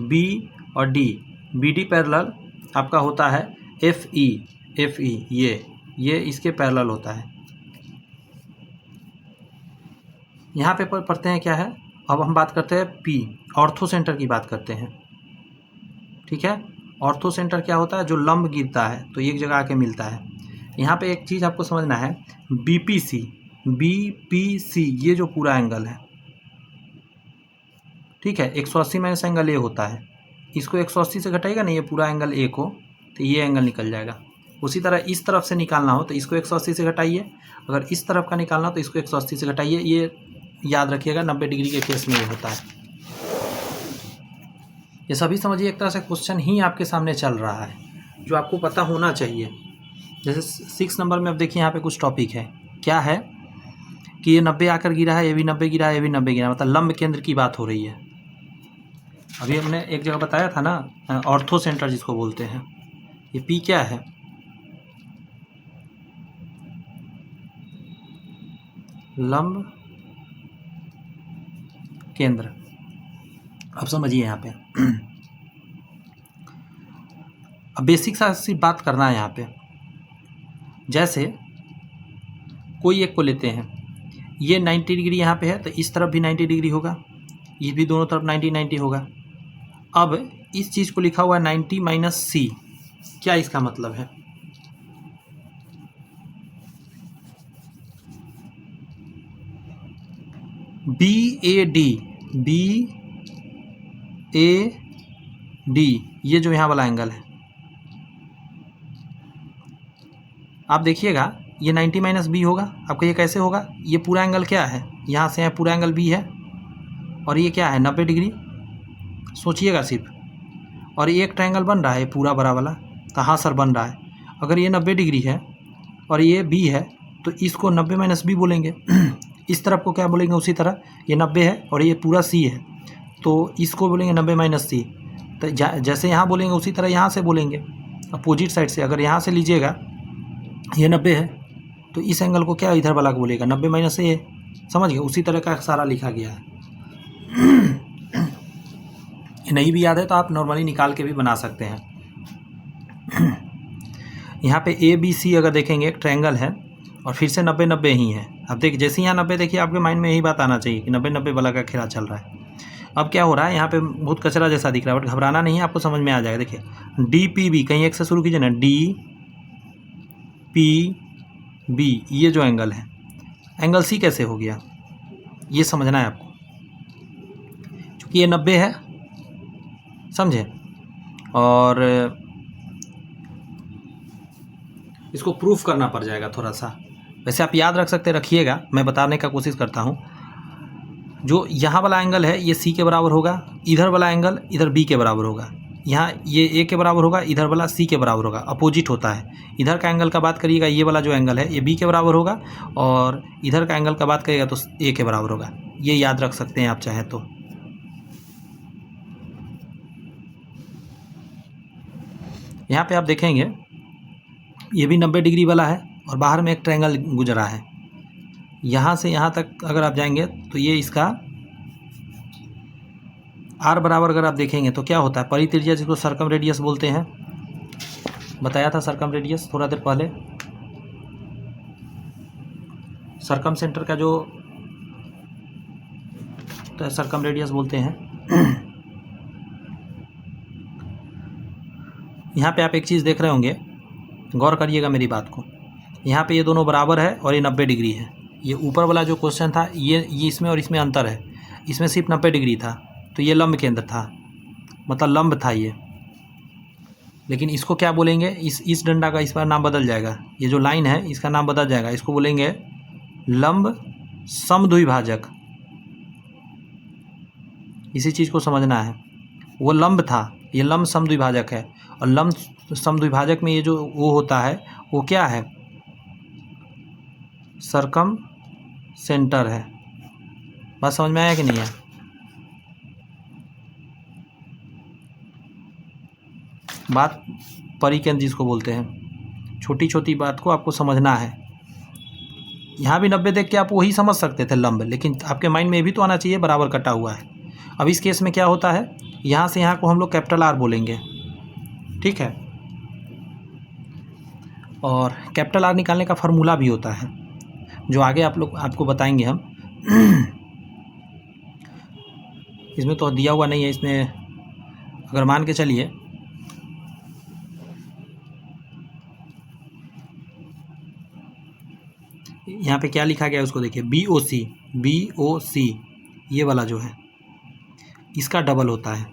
B और D, BD पैरेलल आपका होता है FE, ये इसके पैरेलल होता है। यहाँ पे पढ़ते हैं क्या है, अब हम बात करते हैं P, ऑर्थो सेंटर की बात करते हैं, ठीक है। ऑर्थो सेंटर क्या होता है, जो लंब गिरता है तो एक जगह आके मिलता है। यहाँ पे एक चीज़ आपको समझना है, BPC, ये जो पूरा एंगल है, ठीक है, 180 माइनस एंगल ए होता है, इसको 180 से घटाएगा ना, ये पूरा एंगल ए को, तो ये एंगल निकल जाएगा। उसी तरह इस तरफ से निकालना हो तो इसको 180 से घटाइए, अगर इस तरफ का निकालना हो तो इसको 180 से घटाइए। ये याद रखिएगा 90 डिग्री के केस में ये होता है। ये सभी समझिए एक तरह से क्वेश्चन ही आपके सामने चल रहा है, जो आपको पता होना चाहिए। जैसे 6 नंबर में अब देखिए यहाँ पे कुछ टॉपिक है, क्या है कि ये 90 आकर गिरा है, ये भी 90 गिरा है, ये भी 90 गिरा, मतलब लंब केंद्र की बात हो रही है। अभी हमने एक जगह बताया था ना, ऑर्थो सेंटर जिसको बोलते हैं। ये P क्या है, लंब केंद्र। अब समझिए यहाँ पे अब बेसिक सी बात करना है यहाँ पे। जैसे कोई एक को लेते हैं, ये 90 डिग्री यहाँ पे है तो इस तरफ भी 90 डिग्री होगा, ये भी दोनों तरफ 90 होगा। अब इस चीज़ को लिखा हुआ है 90 - C, क्या इसका मतलब है? BAD, BAD, ये जो यहाँ वाला एंगल है, आप देखिएगा ये 90 माइनस बी होगा। आपको ये कैसे होगा? ये पूरा एंगल क्या है, यहाँ से यहाँ पूरा एंगल बी है, और ये क्या है 90 डिग्री। सोचिएगा सिर्फ, और ये एक ट्रायंगल बन रहा है पूरा बड़ा वाला। कहाँ सर बन रहा है? अगर ये 90 डिग्री है और ये बी है तो इसको 90 माइनस बी बोलेंगे। इस तरफ को क्या बोलेंगे? उसी तरह ये 90 है और ये पूरा सी है तो इसको बोलेंगे 90 माइनस सी। तो जैसे यहाँ बोलेंगे उसी तरह यहाँ से बोलेंगे, अपोजिट साइड से। अगर यहाँ से लीजिएगा ये 90 है तो इस एंगल को क्या इधर वाला को बोलेगा 90 माइनस ए। समझ गए? उसी तरह का सारा लिखा गया है। नहीं भी याद है तो आप नॉर्मली निकाल के भी बना सकते हैं। यहाँ पे ABC अगर देखेंगे एक ट्रायंगल है और फिर से 90-90 ही है। अब देखिए जैसे यहाँ 90 देखिए आपके माइंड में यही बात आना चाहिए कि 90-90 वाला का खेला चल रहा है। अब क्या हो रहा है, यहाँ पे बहुत कचरा जैसा दिख रहा है, बट घबराना नहीं है, आपको समझ में आ जाएगा। देखिए DPB, कहीं एक से शुरू कीजिए ना, DPB, ये जो एंगल है, एंगल C कैसे हो गया ये समझना है आपको, क्योंकि ये 90 है, समझे। और इसको प्रूफ करना पड़ जाएगा थोड़ा सा। वैसे आप याद रख सकते, रखिएगा, मैं बताने का कोशिश करता हूँ। जो यहाँ वाला एंगल है ये C के बराबर होगा, इधर वाला एंगल इधर B के बराबर होगा, यहाँ ये A के बराबर होगा, इधर वाला C के बराबर होगा। अपोजिट होता है। इधर का एंगल का बात करिएगा, ये वाला जो एंगल है ये B के बराबर होगा, और इधर का एंगल का बात करिएगा तो A के बराबर होगा। ये याद रख सकते हैं आप चाहें तो। यहाँ पे आप देखेंगे ये भी 90 डिग्री वाला है और बाहर में एक ट्रायंगल गुजरा है। यहाँ से यहाँ तक अगर आप जाएंगे तो ये इसका R बराबर अगर आप देखेंगे तो क्या होता है, परित्रिज्या, जिसको सर्कम रेडियस बोलते हैं। बताया था सर्कम रेडियस थोड़ा देर पहले। सर्कम सेंटर का जो तो सर्कम रेडियस बोलते हैं। यहाँ पे आप एक चीज़ देख रहे होंगे, गौर करिएगा मेरी बात को। यहाँ पे ये दोनों बराबर है और ये 90 डिग्री है। ये ऊपर वाला जो क्वेश्चन था ये इसमें और इसमें अंतर है। इसमें सिर्फ 90 डिग्री था तो ये लंब केंद्र था, मतलब लंब था ये। लेकिन इसको क्या बोलेंगे, इस डंडा का इस बार नाम बदल जाएगा। ये जो लाइन है इसका नाम बदल जाएगा, इसको बोलेंगे लंब समद्विभाजक। इसी चीज़ को समझना है। वो लंब था, ये लंब समद्विभाजक है। और लंब समद्विभाजक में ये जो वो होता है वो क्या है, सर्कम सेंटर है। बात समझ में आया कि नहीं है? बात परिकेंद्र जिसको बोलते हैं। छोटी छोटी बात को आपको समझना है। यहाँ भी 90 देख के आप वही समझ सकते थे लंब, लेकिन आपके माइंड में भी तो आना चाहिए बराबर कटा हुआ है। अब इस केस में क्या होता है, यहाँ से यहाँ को हम लोग कैपिटल R बोलेंगे, ठीक है। और कैपिटल R निकालने का फार्मूला भी होता है जो आगे आपको बताएंगे हम। इसमें तो दिया हुआ नहीं है। इसमें अगर मान के चलिए यहाँ पे क्या लिखा गया है उसको देखिए, BOC, ये वाला जो है इसका डबल होता है।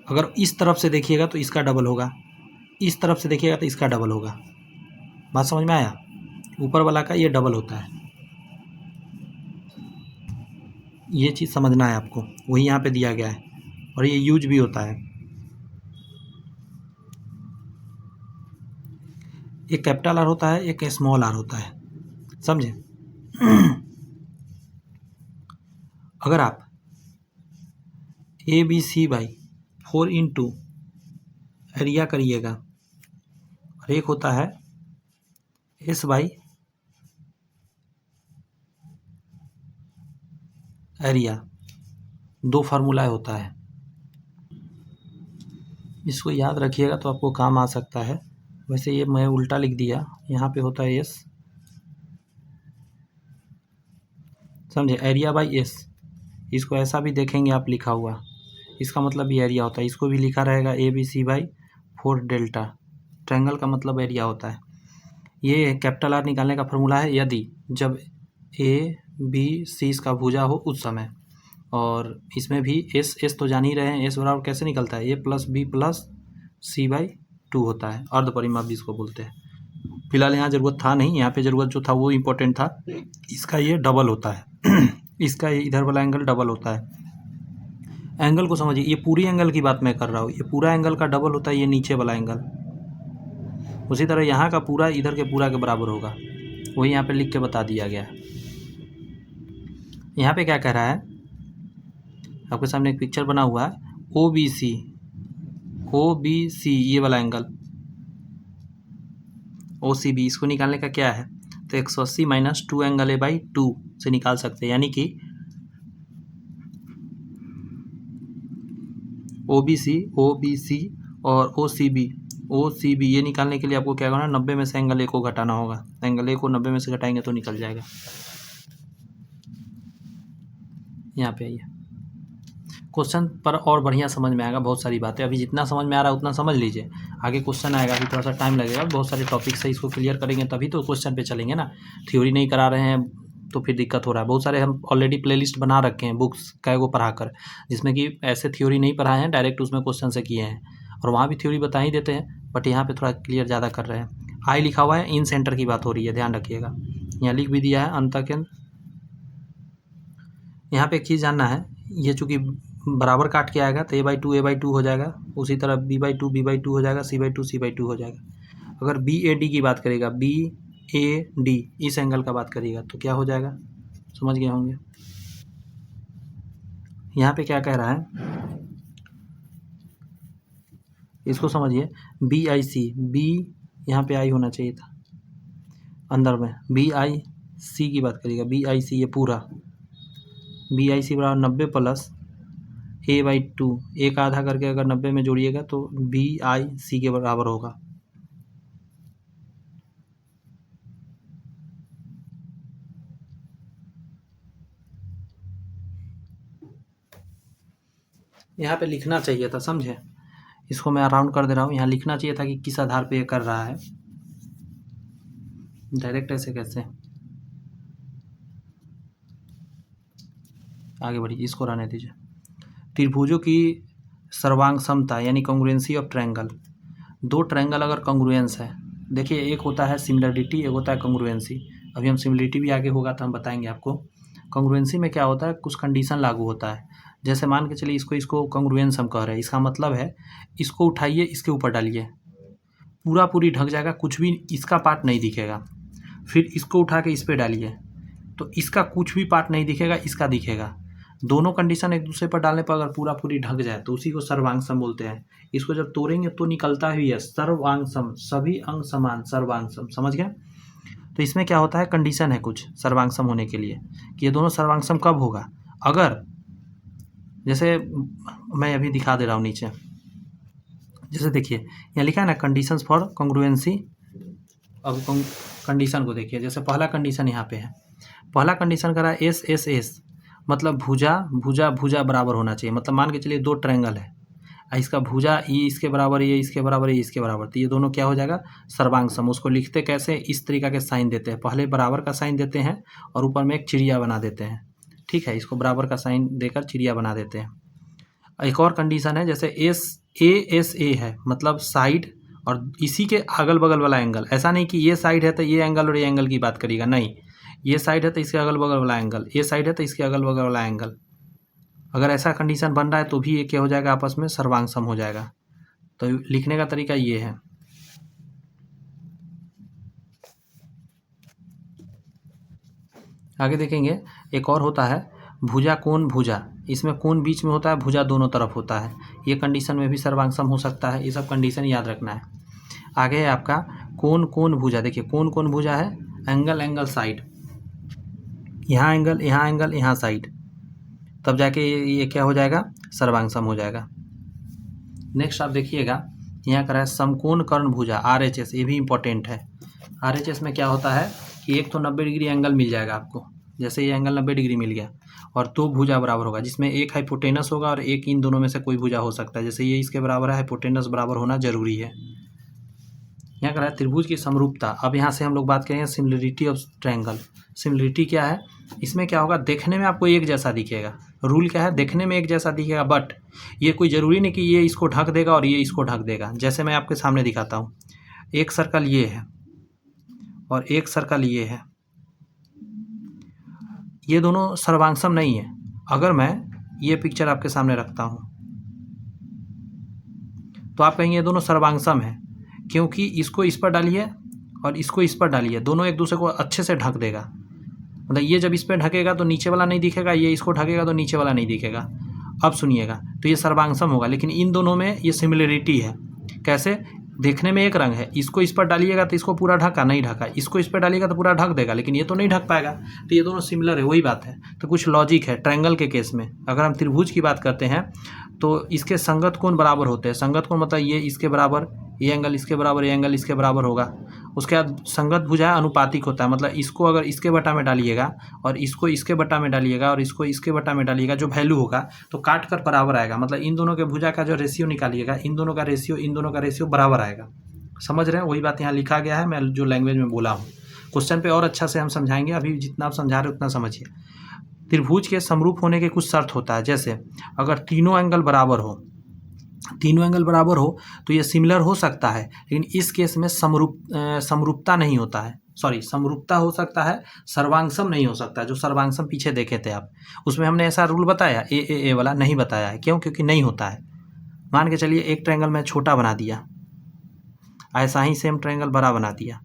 अगर इस तरफ से देखिएगा तो इसका डबल होगा, इस तरफ से देखिएगा तो इसका डबल होगा। बात समझ में आया? ऊपर वाला का ये डबल होता है। ये चीज़ समझना है आपको, वही यहाँ पे दिया गया है। और ये यूज भी होता है। एक कैपिटल R होता है, एक स्मॉल r होता है, समझे। अगर आप ABC/4 इंटू एरिया करिएगा, और एक होता है S/एरिया, दो फार्मूला होता है। इसको याद रखिएगा तो आपको काम आ सकता है। वैसे ये मैं उल्टा लिख दिया, यहाँ पे होता है S, समझे, एरिया/S। इसको ऐसा भी देखेंगे आप लिखा हुआ, इसका मतलब ये एरिया होता है। इसको भी लिखा रहेगा ABC/4 4 डेल्टा। ट्रायंगल का मतलब एरिया होता है। ये कैपिटल आर निकालने का फॉर्मूला है यदि जब ए बी सी इसका भुजा हो उस समय। और इसमें भी एस तो जान ही रहे हैं, एस बराबर कैसे निकलता है, A plus B plus C by 2 होता है, अर्ध परिमाप भी इसको बोलते हैं। फिलहाल यहाँ ज़रूरत था नहीं, यहाँ पे ज़रूरत जो था वो इम्पोर्टेंट था। इसका ये डबल होता है इसका इधर वाला एंगल डबल होता है। एंगल को समझिए, ये पूरी एंगल की बात मैं कर रहा हूँ, ये पूरा एंगल का डबल होता है ये नीचे वाला एंगल। उसी तरह यहाँ का पूरा इधर के पूरा के बराबर होगा, वही यहाँ पे लिख के बता दिया गया है। यहाँ पे क्या कह रहा है, आपके सामने एक पिक्चर बना हुआ है, ओ बी सी ये वाला एंगल ओ सी बी, इसको निकालने का क्या है, तो 180 माइनस 2 एंगल ए बाई 2 से निकाल सकते हैं। यानी कि ओ बी सी और ओ सी बी ये निकालने के लिए आपको क्या करना है, 90 में से एंगल ए को घटाना होगा। एंगल ए को 90 में से घटाएंगे तो निकल जाएगा। यहाँ पे आइए, क्वेश्चन पर और बढ़िया समझ में आएगा। बहुत सारी बातें अभी जितना समझ में आ रहा है उतना समझ लीजिए, आगे क्वेश्चन आएगा, अभी थोड़ा सा टाइम लगेगा। बहुत सारे टॉपिक्स है, इसको क्लियर करेंगे तभी तो क्वेश्चन पे चलेंगे ना। थ्योरी नहीं करा रहे हैं तो फिर दिक्कत हो रहा है। बहुत सारे हम ऑलरेडी प्लेलिस्ट बना रखे हैं बुक्स कै को पढ़ा कर, जिसमें कि ऐसे थ्योरी नहीं पढ़ाए हैं, डायरेक्ट उसमें क्वेश्चन से किए हैं, और वहाँ भी थ्योरी बता ही देते हैं, बट यहाँ पे थोड़ा क्लियर ज़्यादा कर रहे हैं। आई लिखा हुआ है, इन सेंटर की बात हो रही है, ध्यान रखिएगा। यहाँ लिख भी दिया है अंतकेंद्र। यहाँ पे एक चीज़ जानना है, ये चूँकि बराबर काट के आएगा तो ए बाई टू हो जाएगा, उसी तरह बी बाई टू हो जाएगा, सी बाई टू हो जाएगा। अगर बी ए डी की बात करेगा, बी ए डी इस एंगल का बात करिएगा तो क्या हो जाएगा, समझ गए होंगे। यहाँ पे क्या कह रहा है, इसको समझिए, बी आई सी, बी यहाँ पे आई होना चाहिए था अंदर में, बी आई सी की बात करिएगा, बी आई सी ये पूरा, बी आई सी बराबर 90 प्लस ए बाई 2, एक आधा करके अगर 90 में जोड़िएगा तो बी आई सी के बराबर होगा। यहाँ पे लिखना चाहिए था, समझे, इसको मैं राउंड कर दे रहा हूँ। यहाँ लिखना चाहिए था कि किस आधार पे ये कर रहा है, डायरेक्ट ऐसे कैसे, आगे बढ़िए, इसको रहने दीजिए। त्रिभुजों की सर्वांग समता यानी कॉन्ग्रुएंसी ऑफ ट्रायंगल। दो ट्रायंगल अगर कॉन्ग्रुएंस है, देखिए एक होता है सिमिलरिटी, एक होता है कॉन्ग्रुएंसी। अभी हम सिमिलरिटी भी आगे होगा तो हम बताएंगे आपको। कॉन्ग्रुएंसी में क्या होता है, कुछ कंडीशन लागू होता है। जैसे मान के चलिए इसको कॉन्ग्रुएंस हम कह रहे हैं, इसका मतलब है इसको उठाइए, इसके ऊपर डालिए, पूरी ढक जाएगा, कुछ भी इसका पार्ट नहीं दिखेगा। फिर इसको उठा के इस पर डालिए तो इसका कुछ भी पार्ट नहीं दिखेगा, इसका दिखेगा। दोनों कंडीशन एक दूसरे पर डालने पर अगर पूरी ढक जाए तो उसी को सर्वांग सम बोलते हैं। इसको जब तोड़ेंगे तो निकलता ही है सर्वांग सम, सभी अंग समान, सर्वांग सम, समझ गए। तो इसमें क्या होता है, कंडीशन है कुछ सर्वांग सम होने के लिए कि ये दोनों सर्वांग सम कब होगा, अगर जैसे मैं अभी दिखा दे रहा हूँ नीचे, जैसे देखिए यहाँ लिखा है ना कंडीशंस फॉर कॉन्ग्रुएंसी। अब कंडीशन को देखिए, जैसे पहला कंडीशन यहाँ पे है, पहला कंडीशन करा एस एस एस, मतलब भुजा बराबर होना चाहिए। मतलब मान के चलिए दो ट्रायंगल है, इसका भुजा ये इसके बराबर, ये इसके बराबर, ये इसके बराबर, तो ये दोनों क्या हो जाएगा, सर्वांग सम। उसको लिखते कैसे, इस तरीका के साइन देते हैं, पहले बराबर का साइन देते हैं और ऊपर में एक चिड़िया बना देते हैं, ठीक है, इसको बराबर का साइन देकर चिड़िया बना देते हैं। एक और कंडीशन है, जैसे एस ए है, मतलब साइड और इसी के अगल बगल वाला एंगल। ऐसा नहीं कि ये साइड है तो ये एंगल और ये एंगल की बात करिएगा, नहीं, ये साइड है तो इसके अगल बगल वाला एंगल, ये साइड है तो इसके अगल बगल वाला एंगल। अगर ऐसा कंडीशन बन रहा है तो भी ये क्या हो जाएगा, आपस में सर्वांग सम हो जाएगा। तो लिखने का तरीका ये है। आगे देखेंगे, एक और होता है भुजा कोण भुजा, इसमें कोण बीच में होता है, भुजा दोनों तरफ होता है। ये कंडीशन में भी सर्वांग सम हो सकता है, ये सब कंडीशन याद रखना है। आगे है आपका कोण भुजा। देखिए कोण भुजा है, एंगल साइड, यहाँ एंगल, यहाँ साइड, तब जाके ये क्या हो जाएगा, सर्वांग सम हो जाएगा। नेक्स्ट आप देखिएगा, यहाँ करा है समकोण कर्ण भुजा RHS, ये भी इंपॉर्टेंट है। RHS में क्या होता है कि एक तो 90 डिग्री एंगल मिल जाएगा आपको, जैसे ये एंगल 90 डिग्री मिल गया और दो भुजा बराबर होगा, जिसमें एक हाइपोटेनस होगा और एक इन दोनों में से कोई भुजा हो सकता है। जैसे ये इसके बराबर है, हाइपोटेनस बराबर होना जरूरी है। यहाँ कह रहा है त्रिभुज की समरूपता। अब यहाँ से हम लोग बात करेंगे सिमिलरिटी ऑफ ट्रायंगल। सिमिलरिटी क्या है, इसमें क्या होगा, देखने में आपको एक जैसा दिखेगा। रूल क्या है, देखने में एक जैसा दिखेगा, बट ये कोई ज़रूरी नहीं कि ये इसको ढक देगा और ये इसको ढक देगा। जैसे मैं आपके सामने दिखाता हूँ, एक सर्कल ये है और एक सर्कल ये है, ये दोनों सर्वांगसम नहीं है। अगर मैं ये पिक्चर आपके सामने रखता हूँ तो आप कहेंगे ये दोनों सर्वांगसम है, क्योंकि इसको इस पर डालिए और इसको इस पर डालिए, दोनों एक दूसरे को अच्छे से ढक देगा। मतलब ये जब इस पर ढकेगा तो नीचे वाला नहीं दिखेगा, ये इसको ढकेगा तो नीचे वाला नहीं दिखेगा। अब सुनिएगा, तो ये सर्वांगसम होगा, लेकिन इन दोनों में ये सिमिलरिटी है। कैसे, देखने में एक रंग है, इसको इस पर डालिएगा तो इसको पूरा ढका, नहीं ढका, इसको इस पर डालिएगा तो पूरा ढक देगा, लेकिन ये तो नहीं ढक पाएगा। तो ये दोनों सिमिलर है, वही बात है। तो कुछ लॉजिक है ट्रायंगल के केस में। अगर हम त्रिभुज की बात करते हैं तो इसके संगत कोण बराबर होते हैं। संगत कोण मतलब ये इसके बराबर, ये एंगल इसके बराबर, ये एंगल इसके बराबर होगा। उसके बाद संगत भुजा अनुपातिक होता है, मतलब इसको अगर इसके बटा में डालिएगा और इसको इसके बटा में डालिएगा और इसको इसके बटा में डालिएगा, जो वैल्यू होगा तो काट कर बराबर आएगा। मतलब इन दोनों के भुजा का जो रेशियो निकालिएगा, इन दोनों का रेशियो बराबर आएगा। समझ रहे हैं, वही बात यहाँ लिखा गया है, मैं जो लैंग्वेज में बोला हूँ। क्वेश्चन पे और अच्छा से हम समझाएंगे, अभी जितना आप समझा रहे हो उतना समझिए। त्रिभुज के समरूप होने के कुछ शर्त होता है। जैसे अगर तीनों एंगल बराबर हो तो ये सिमिलर हो सकता है, लेकिन इस केस में समरूपता नहीं होता है। समरूपता हो सकता है, सर्वांगसम नहीं हो सकता। जो सर्वांगसम पीछे देखे थे आप, उसमें हमने ऐसा रूल बताया, ए वाला नहीं बताया है। क्यों? क्योंकि नहीं होता है। मान के चलिए एक ट्रायंगल मैं छोटा बना दिया, ऐसा ही सेम ट्रायंगल बड़ा बना दिया,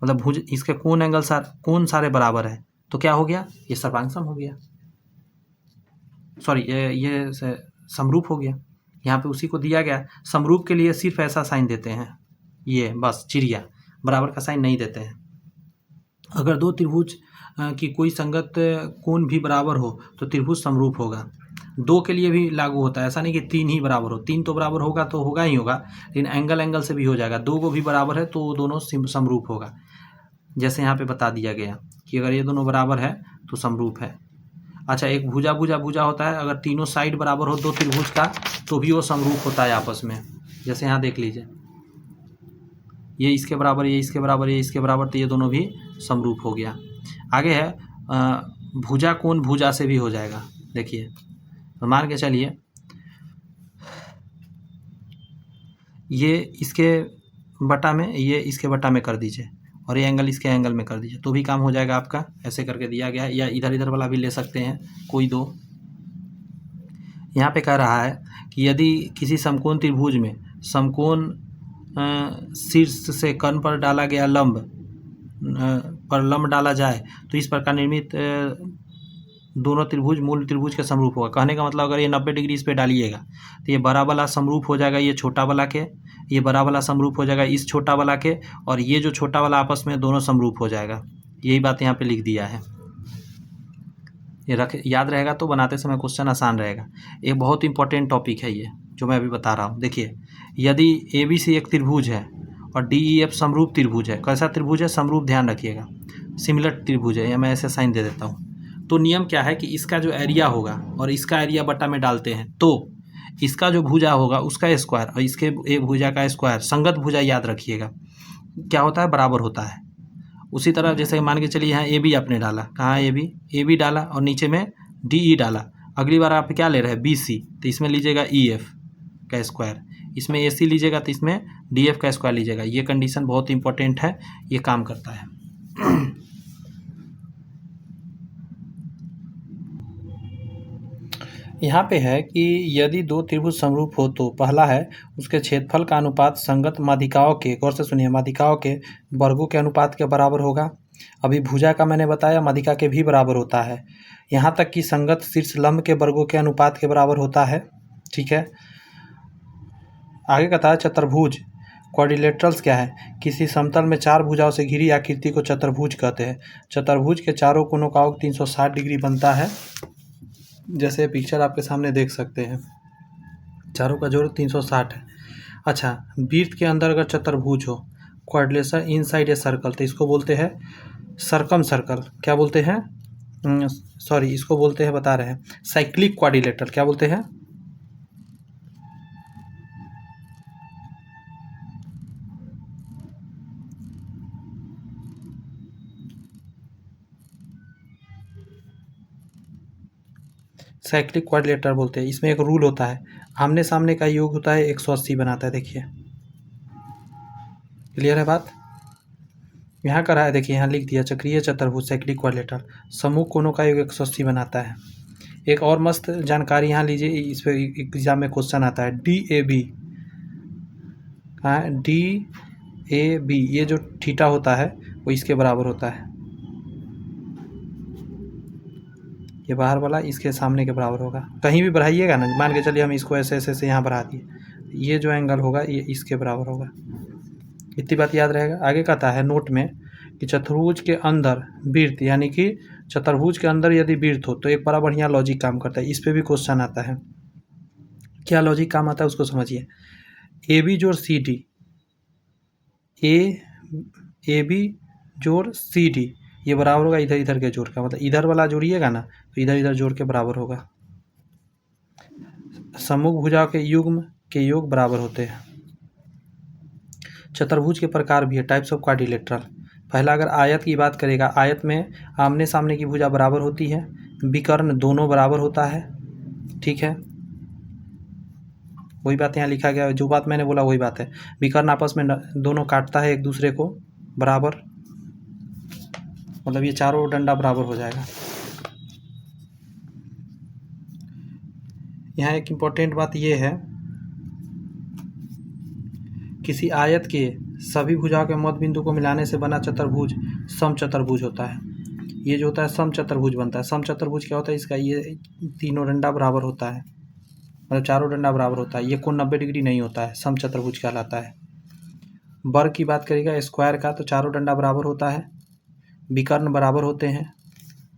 मतलब भुज इसके कोण सारे बराबर है, तो क्या हो गया, ये सर्वांगसम हो गया। ये समरूप हो गया। यहाँ पे उसी को दिया गया। समरूप के लिए सिर्फ ऐसा साइन देते हैं, ये बस चिड़िया, बराबर का साइन नहीं देते हैं। अगर दो त्रिभुज की कोई संगत कोण भी बराबर हो तो त्रिभुज समरूप होगा। दो के लिए भी लागू होता है, ऐसा नहीं कि तीन ही बराबर हो। तीन तो बराबर होगा तो होगा ही होगा, लेकिन एंगल से भी हो जाएगा। दो को भी बराबर है तो वो दोनों समरूप होगा। जैसे यहाँ पे बता दिया गया कि अगर ये दोनों बराबर है तो समरूप है। अच्छा, एक भुजा होता है, अगर तीनों साइड बराबर हो दो त्रिभुज का तो भी वो समरूप होता है आपस में। जैसे यहाँ देख लीजिए, ये इसके बराबर, ये इसके बराबर, ये इसके बराबर, तो ये दोनों भी समरूप हो गया। आगे है भुजा कोण भुजा से भी हो जाएगा। देखिए, तो मान के चलिए ये इसके बटा में, ये इसके बटा में कर दीजिए और ये एंगल इसके एंगल में कर दीजिए, तो भी काम हो जाएगा आपका। ऐसे करके दिया गया है, या इधर वाला भी ले सकते हैं, कोई दो। यहाँ पे कह रहा है कि यदि किसी समकोण त्रिभुज में समकोण शीर्ष से कर्ण पर डाला गया लंब डाला जाए तो इस प्रकार निर्मित दोनों त्रिभुज मूल त्रिभुज के समरूप होगा। कहने का मतलब, अगर ये 90 डिग्री इस पे डालिएगा तो ये बड़ा वाला समरूप हो जाएगा ये छोटा वाला के, ये बड़ा वाला समरूप हो जाएगा इस छोटा वाला के, और ये जो छोटा वाला आपस में दोनों समरूप हो जाएगा। यही बात यहाँ पे लिख दिया है। ये याद रहेगा तो बनाते समय क्वेश्चन आसान रहेगा। एक बहुत इंपॉर्टेंट टॉपिक है ये जो मैं अभी बता रहा हूँ। देखिए, यदि ABC एक त्रिभुज है और DEF समरूप त्रिभुज है। कैसा त्रिभुज है? समरूप, ध्यान रखिएगा, सिमिलर त्रिभुज है। या मैं ऐसे साइन दे देता हूँ। तो नियम क्या है कि इसका जो एरिया होगा और इसका एरिया बटा में डालते हैं, तो इसका जो भुजा होगा उसका स्क्वायर और इसके एक भुजा का स्क्वायर, संगत भुजा याद रखिएगा, क्या होता है? बराबर होता है। उसी तरह जैसे मान के चलिए यहाँ AB आपने डाला, कहाँ AB डाला और नीचे में DE डाला। अगली बार आप क्या ले रहे हैं? BC, तो इसमें लीजिएगा EF का स्क्वायर, इसमें AC लीजिएगा तो इसमें DF का स्क्वायर लीजिएगा। ये कंडीशन बहुत इंपॉर्टेंट है, ये काम करता है। यहाँ पे है कि यदि दो त्रिभुज समरूप हो तो पहला है उसके क्षेत्रफल का अनुपात संगत माध्यिकाओं के, गौर से सुनिए, माध्यिकाओं के वर्गों के अनुपात के बराबर होगा। अभी भुजा का मैंने बताया, माध्यिका के भी बराबर होता है। यहाँ तक कि संगत शीर्ष लंब के वर्गों के अनुपात के बराबर होता है। ठीक है, आगे कहता है चतुर्भुज। क्वाड्रिलेटरल्स क्या है? किसी समतल में चार भुजाओं से घिरी आकृति को चतुर्भुज कहते हैं। चतुर्भुज के चारों कोनों का योग 360 डिग्री बनता है। जैसे पिक्चर आपके सामने देख सकते हैं, चारों का जोड़ 360 है। अच्छा, वृत्त के अंदर अगर चतुर्भुज हो, क्वाड्रिलेटरल इनसाइड ए सर्कल, तो इसको बोलते हैं सर्कम सर्कल क्या बोलते हैं, सॉरी इसको बोलते हैं, बता रहे हैं, साइक्लिक क्वाड्रिलेटरल क्या बोलते हैं, साइक्लिक क्वाड्रिलेटरल बोलते हैं। इसमें एक रूल होता है, आमने सामने का योग होता है 180 बनाता है। देखिए क्लियर है बात। यहाँ करा है, देखिए यहाँ लिख दिया चक्रीय चतुर्भुज साइक्लिक क्वाड्रिलेटरल समूह कोणों का योग 180 बनाता है। एक और मस्त जानकारी यहाँ लीजिए, इस पर एग्जाम में क्वेश्चन आता है, डी ए बी, कहाँ है, डी ए बी, ये जो थीटा होता है वो इसके बराबर होता है, ये बाहर वाला इसके सामने के बराबर होगा। कहीं भी बढ़ाइएगा ना, मान के चलिए हम इसको ऐसे ऐसे ऐसे यहाँ बढ़ा दिए, ये जो एंगल होगा ये इसके बराबर होगा। इतनी बात याद रहेगा। आगे कहता है नोट में कि चतुर्भुज के अंदर वृत्त, यानी कि चतुर्भुज के अंदर यदि वृत्त हो तो एक बड़ा बढ़िया लॉजिक काम करता है। इस पर भी क्वेश्चन आता है, क्या लॉजिक काम आता है उसको समझिए। ए बी जोड़ सी डी, ए बी जोड़ सी डी ये बराबर होगा इधर इधर के जोड़ का, मतलब इधर वाला जोड़िएगा ना तो इधर इधर जोड़ के बराबर होगा। सम्मुख भुजाओं के युग्म के योग बराबर होते हैं। चतुर्भुज के प्रकार भी है, टाइप्स ऑफ क्वाड्रिलेटरल। पहला अगर आयत की बात करेगा, आयत में आमने सामने की भुजा बराबर होती है, विकर्ण दोनों बराबर होता है, ठीक है, वही बात यहाँ लिखा गया, जो बात मैंने बोला वही बात है। विकर्ण आपस में दोनों काटता है एक दूसरे को बराबर, मतलब ये चारों डंडा बराबर हो जाएगा। यहाँ एक इम्पोर्टेंट बात ये है, किसी आयत के सभी भुजाओं के मध्य बिंदु को मिलाने से बना चतुर्भुज समचतुर्भुज होता है। ये जो होता है समचतुर्भुज बनता है। समचतुर्भुज क्या होता है, इसका ये तीनों डंडा बराबर होता है, मतलब चारों डंडा बराबर होता है। ये कोण 90 डिग्री नहीं होता है, समचतुर्भुज कहलाता है। वर्ग की बात करेगा स्क्वायर का, तो चारों डंडा बराबर होता है, विकर्ण बराबर होते हैं,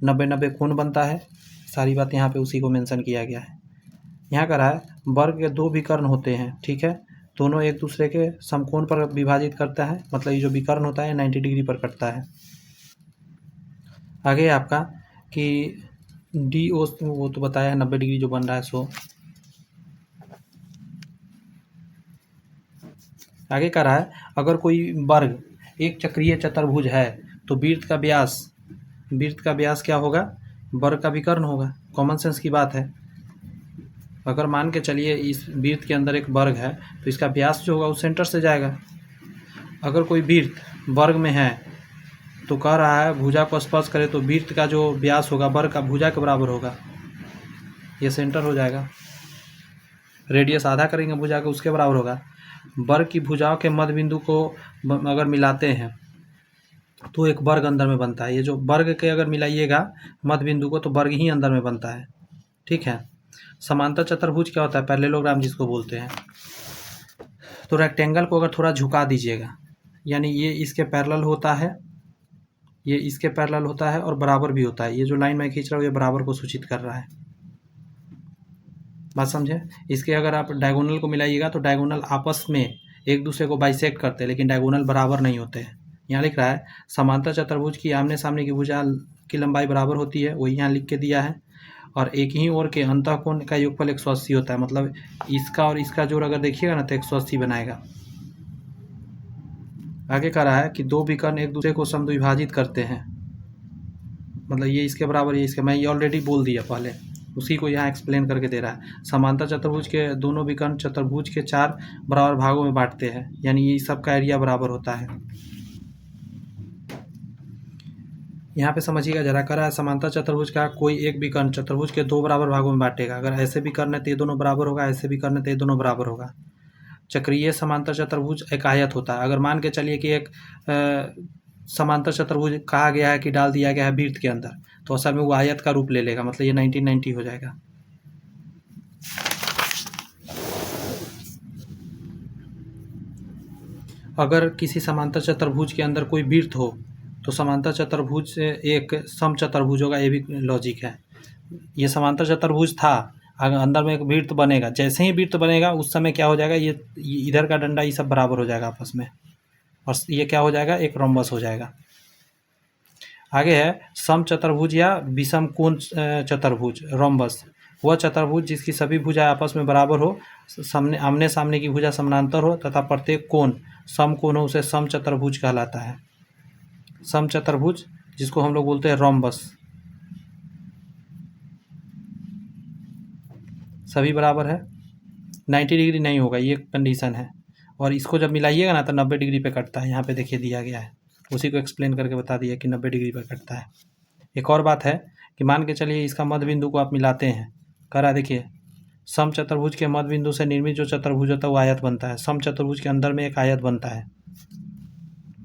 90-90 कोण बनता है। सारी बात यहाँ पे उसी को मेंशन किया गया है। यहाँ कह रहा है वर्ग के दो विकर्ण होते हैं, ठीक है, दोनों एक दूसरे के समकोण पर विभाजित करता है, मतलब ये जो विकर्ण होता है 90 डिग्री पर कटता है। आगे आपका कि डी ओ वो तो बताया है 90 डिग्री जो बन रहा है सो। आगे कह रहा है अगर कोई वर्ग एक चक्रीय चतुर्भुज है तो वृत्त का व्यास क्या होगा, वर्ग का विकर्ण होगा। कॉमन सेंस की बात है। अगर मान के चलिए इस वृत्त के अंदर एक वर्ग है तो इसका व्यास जो होगा वो सेंटर से जाएगा। अगर कोई वृत्त वर्ग में है तो कह रहा है भुजा को स्पर्श करे तो वृत्त का जो व्यास होगा वर्ग का भुजा के बराबर होगा, ये सेंटर हो जाएगा। रेडियस आधा करेंगे भुजा के, उसके बराबर होगा। वर्ग की भुजाओं के मध्य बिंदु को अगर मिलाते हैं तो एक वर्ग अंदर में बनता है। ये जो वर्ग के अगर मिलाइएगा मध्य बिंदु को तो वर्ग ही अंदर में बनता है, ठीक है। समांतर चतुर्भुज क्या होता है, पैरेललोग्राम जिसको बोलते हैं। तो रेक्टेंगल को अगर थोड़ा झुका दीजिएगा, यानी ये इसके पैरेलल होता है, ये इसके पैरेलल होता है और बराबर भी होता है। ये जो लाइन मैं खींच रहा हूँ ये बराबर को सूचित कर रहा है, बात समझे। इसके अगर आप डायगोनल को मिलाइएगा तो डायगोनल आपस में एक दूसरे को बाइसेक्ट करते हैं, लेकिन डायगोनल बराबर नहीं होते हैं। यहाँ लिख रहा है समांतर चतुर्भुज की आमने सामने की भुजा की लंबाई बराबर होती है, वही यहाँ लिख के दिया है। और एक ही ओर के अंतःकोण का योगफल 180 होता है, मतलब इसका और इसका जोड़ अगर देखिएगा ना तो 180 बनाएगा। आगे कह रहा है कि दो विकर्ण एक दूसरे को समद्विभाजित करते हैं, मतलब ये इसके बराबर ये इसके, मैं ये ऑलरेडी बोल दिया पहले, उसी को यहाँ एक्सप्लेन करके दे रहा है। समांतर चतुर्भुज के दोनों विकर्ण चतुर्भुज के 4 बराबर भागों में बांटते हैं, यानी ये सबका एरिया बराबर होता है। यहाँ पे समझिएगा जरा, कह रहा है समांतर चतुर्भुज का कोई एक विकर्ण चतुर्भुज के 2 बराबर भागों में बांटेगा। अगर ऐसे भी करने तो ये दोनों बराबर होगा, ऐसे भी करने तो ये दोनों बराबर होगा। चक्रीय समांतर चतुर्भुज एक आयत होता है। अगर मान के चलिए कि एक समांतर चतुर्भुज कहा गया है कि डाल दिया गया है वृत्त के अंदर, तो असल में वो आयत का रूप ले लेगा, मतलब ये 1990 हो जाएगा। अगर किसी समांतर चतुर्भुज के अंदर कोई वृत्त हो तो समांतर चतुर्भुज से एक समचतुर्भुज होगा, ये भी लॉजिक है। ये समांतर चतुर्भुज था, अगर अंदर में एक वृत्त बनेगा, जैसे ही वृत्त बनेगा उस समय क्या हो जाएगा, ये इधर का डंडा ये सब बराबर हो जाएगा आपस में, और ये क्या हो जाएगा, एक रोम्बस हो जाएगा। आगे है समचतुर्भुज या विषम कोण चतुर्भुज रोम्बस, वह चतुर्भुज जिसकी सभी भुजाएं आपस में बराबर हो, सामने आमने सामने की भुजा समानांतर हो तथा प्रत्येक कोण समकोण हो, उसे समचतुर्भुज कहलाता है। समचतुर्भुज जिसको हम लोग बोलते हैं रोम्बस, सभी बराबर है, 90 डिग्री नहीं होगा, ये कंडीशन है। और इसको जब मिलाइएगा ना तो 90 डिग्री पे कटता है। यहाँ पे देखिए दिया गया है, उसी को एक्सप्लेन करके बता दिया कि 90 डिग्री पे कटता है। एक और बात है कि मान के चलिए इसका मध्य बिंदु को आप मिलाते हैं, करा देखिए समचतुर्भुज के मध्य बिंदु से निर्मित जो चतुर्भुज होता है वो आयत बनता है। समचतुर्भुज के अंदर में एक आयत बनता है,